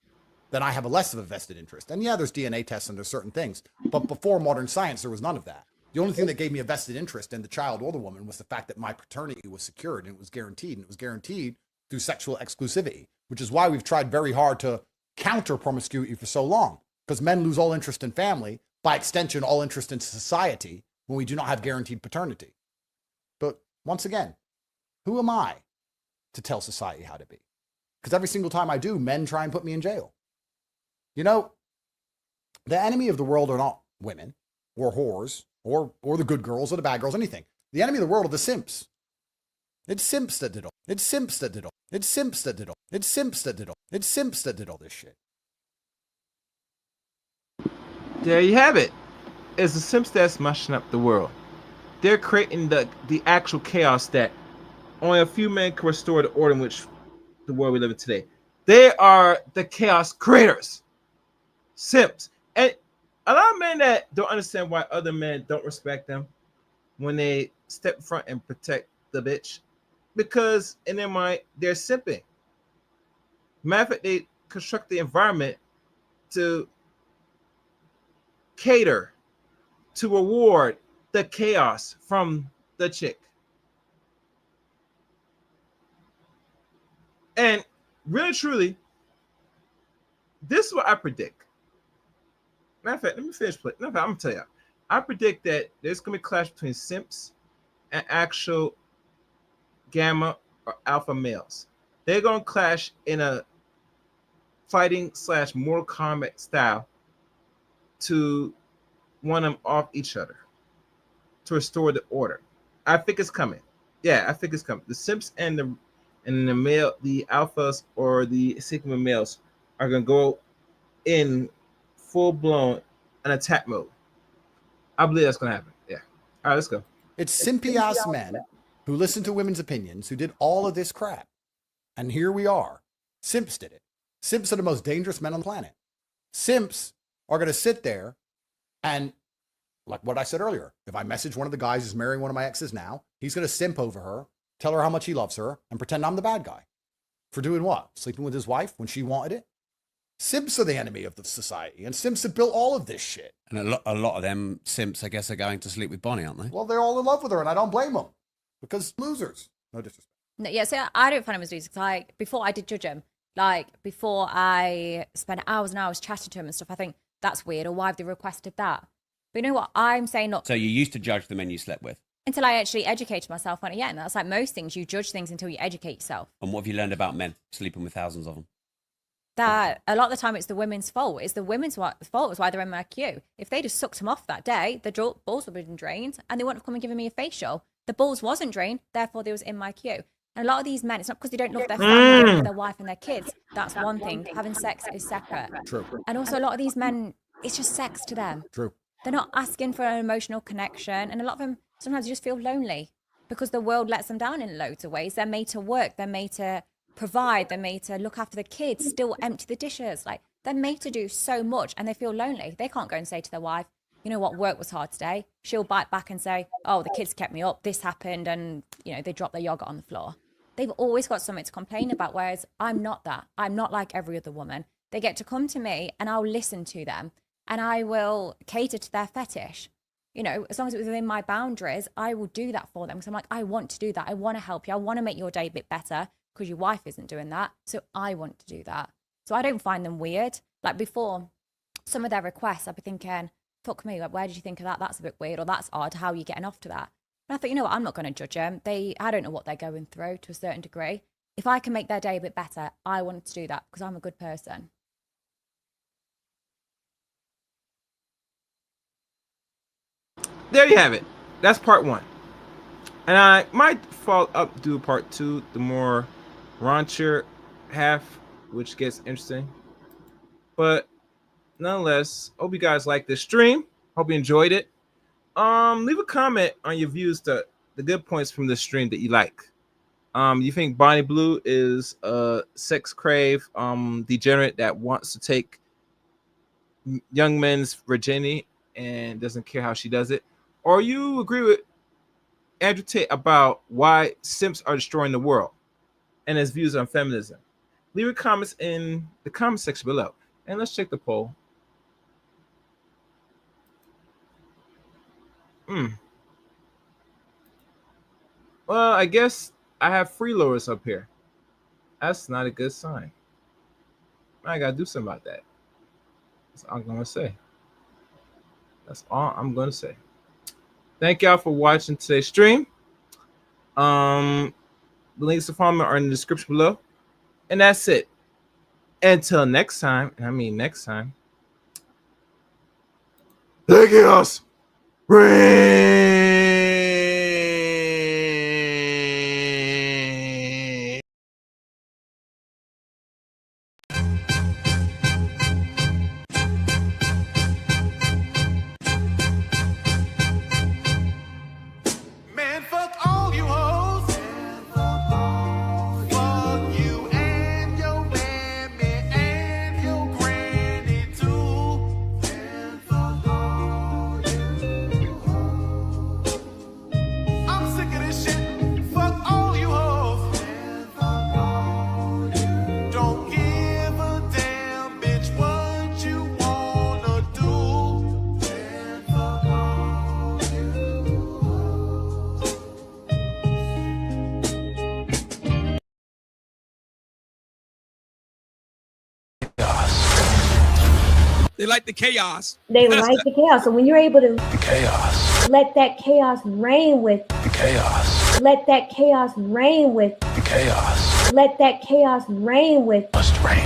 then I have a less of a vested interest. And yeah, there's DNA tests and there's certain things. But before modern science, there was none of that. The only thing that gave me a vested interest in the child or the woman was the fact that my paternity was secured and it was guaranteed. And it was guaranteed through sexual exclusivity, which is why we've tried very hard to counter promiscuity for so long. Because men lose all interest in family, by extension, all interest in society, when we do not have guaranteed paternity. But once again, who am I to tell society how to be? Because every single time I do, men try and put me in jail. You know, the enemy of the world are not women or whores or the good girls or the bad girls, anything. The enemy of the world are the simps. It's simps that did all. It's simps that did all. It's simps that did all. It's simps that did all. It's simps that did all this shit. There you have it. It's the simps that's mushing up the world. They're creating the actual chaos that only a few men can restore the order in which the world we live in today. They are the chaos creators. Simps. And a lot of men that don't understand why other men don't respect them when they step in front and protect the bitch, because in their mind they're simping. Matter of fact, they construct the environment to cater to reward the chaos from the chick. And really truly, this is what I predict. Matter of fact, let me finish playing. Matter of fact, I'm gonna tell you, I predict that there's gonna be a clash between simps and actual gamma or alpha males. They're gonna clash in a fighting / Mortal Kombat style to one them off each other to restore the order. I think it's coming. Yeah, I think it's coming. The simps and the male, the alphas or the sigma males are gonna go in full blown an attack mode. I believe that's gonna happen. Yeah. All right, let's go. It's simpy ass men who listen to women's opinions who did all of this crap. And here we are. Simps did it. Simps are the most dangerous men on the planet. Simps are going to sit there and, like what I said earlier, if I message one of the guys who's marrying one of my exes now, he's going to simp over her, tell her how much he loves her, and pretend I'm the bad guy. For doing what? Sleeping with his wife when she wanted it? Simps are the enemy of the society, and simps have built all of this shit. And a lot of them simps, I guess, are going to sleep with Bonnie, aren't they? Well, they're all in love with her, and I don't blame them. Because losers. No disrespect. No, yeah, so I don't find him as losers. Like, before I did judge him, like, before I spent hours and hours chatting to him and stuff, I think that's weird, or why have they requested that? But you know what? I'm saying not. So you used to judge the men you slept with? Until I actually educated myself on it, yeah. And that's like most things. You judge things until you educate yourself. And what have you learned about men sleeping with thousands of them? That a lot of the time it's the women's fault. It's the women's fault. It's why they're in my queue. If they just sucked him off that day, the balls would have been drained and they wouldn't have come and given me a facial. The balls wasn't drained, therefore they was in my queue. And a lot of these men, it's not because they don't love their family, their wife and their kids. That's one thing. Having sex is separate. True. And also a lot of these men, it's just sex to them. True. They're not asking for an emotional connection. And a lot of them, sometimes they just feel lonely because the world lets them down in loads of ways. They're made to work. They're made to provide. They're made to look after the kids, still empty the dishes. Like, they're made to do so much and they feel lonely. They can't go and say to their wife, you know what, work was hard today. She'll bite back and say, oh, the kids kept me up. This happened. And, you know, they dropped their yogurt on the floor. They've always got something to complain about, whereas I'm not that. I'm not like every other woman. They get to come to me and I'll listen to them and I will cater to their fetish. You know, as long as it's within my boundaries, I will do that for them. Because I'm like, I want to do that. I want to help you. I want to make your day a bit better because your wife isn't doing that. So I want to do that. So I don't find them weird. Like before, some of their requests, I'd be thinking, fuck me, like, where did you think of that? That's a bit weird, or that's odd. How are you getting off to that? And I thought, you know what, I'm not going to judge them. I don't know what they're going through to a certain degree. If I can make their day a bit better, I want to do that because I'm a good person. There you have it. That's part one. And I might follow up, do part two, the more raunchier half, which gets interesting. But nonetheless, hope you guys like this stream. Hope you enjoyed it. Leave a comment on your views, the good points from this stream that you like. You think Bonnie Blue is a sex crave degenerate that wants to take young men's virginity and doesn't care how she does it? Or you agree with Andrew Tate about why simps are destroying the world and his views on feminism? Leave your comments in the comment section below. And let's check the poll. Well, I guess I have freeloaders up here. That's not a good sign. I gotta do something about that. That's all I'm gonna say. That's all I'm gonna say. Thank y'all for watching today's stream. The links to follow me are in the description below. And that's it. Until next time, and I mean next time. Thank you, us. Rain. They like the chaos. They like the chaos. So when you're able to The chaos. let that chaos reign with you, The chaos. let that chaos reign with you, The chaos. let that chaos reign with you, Must reign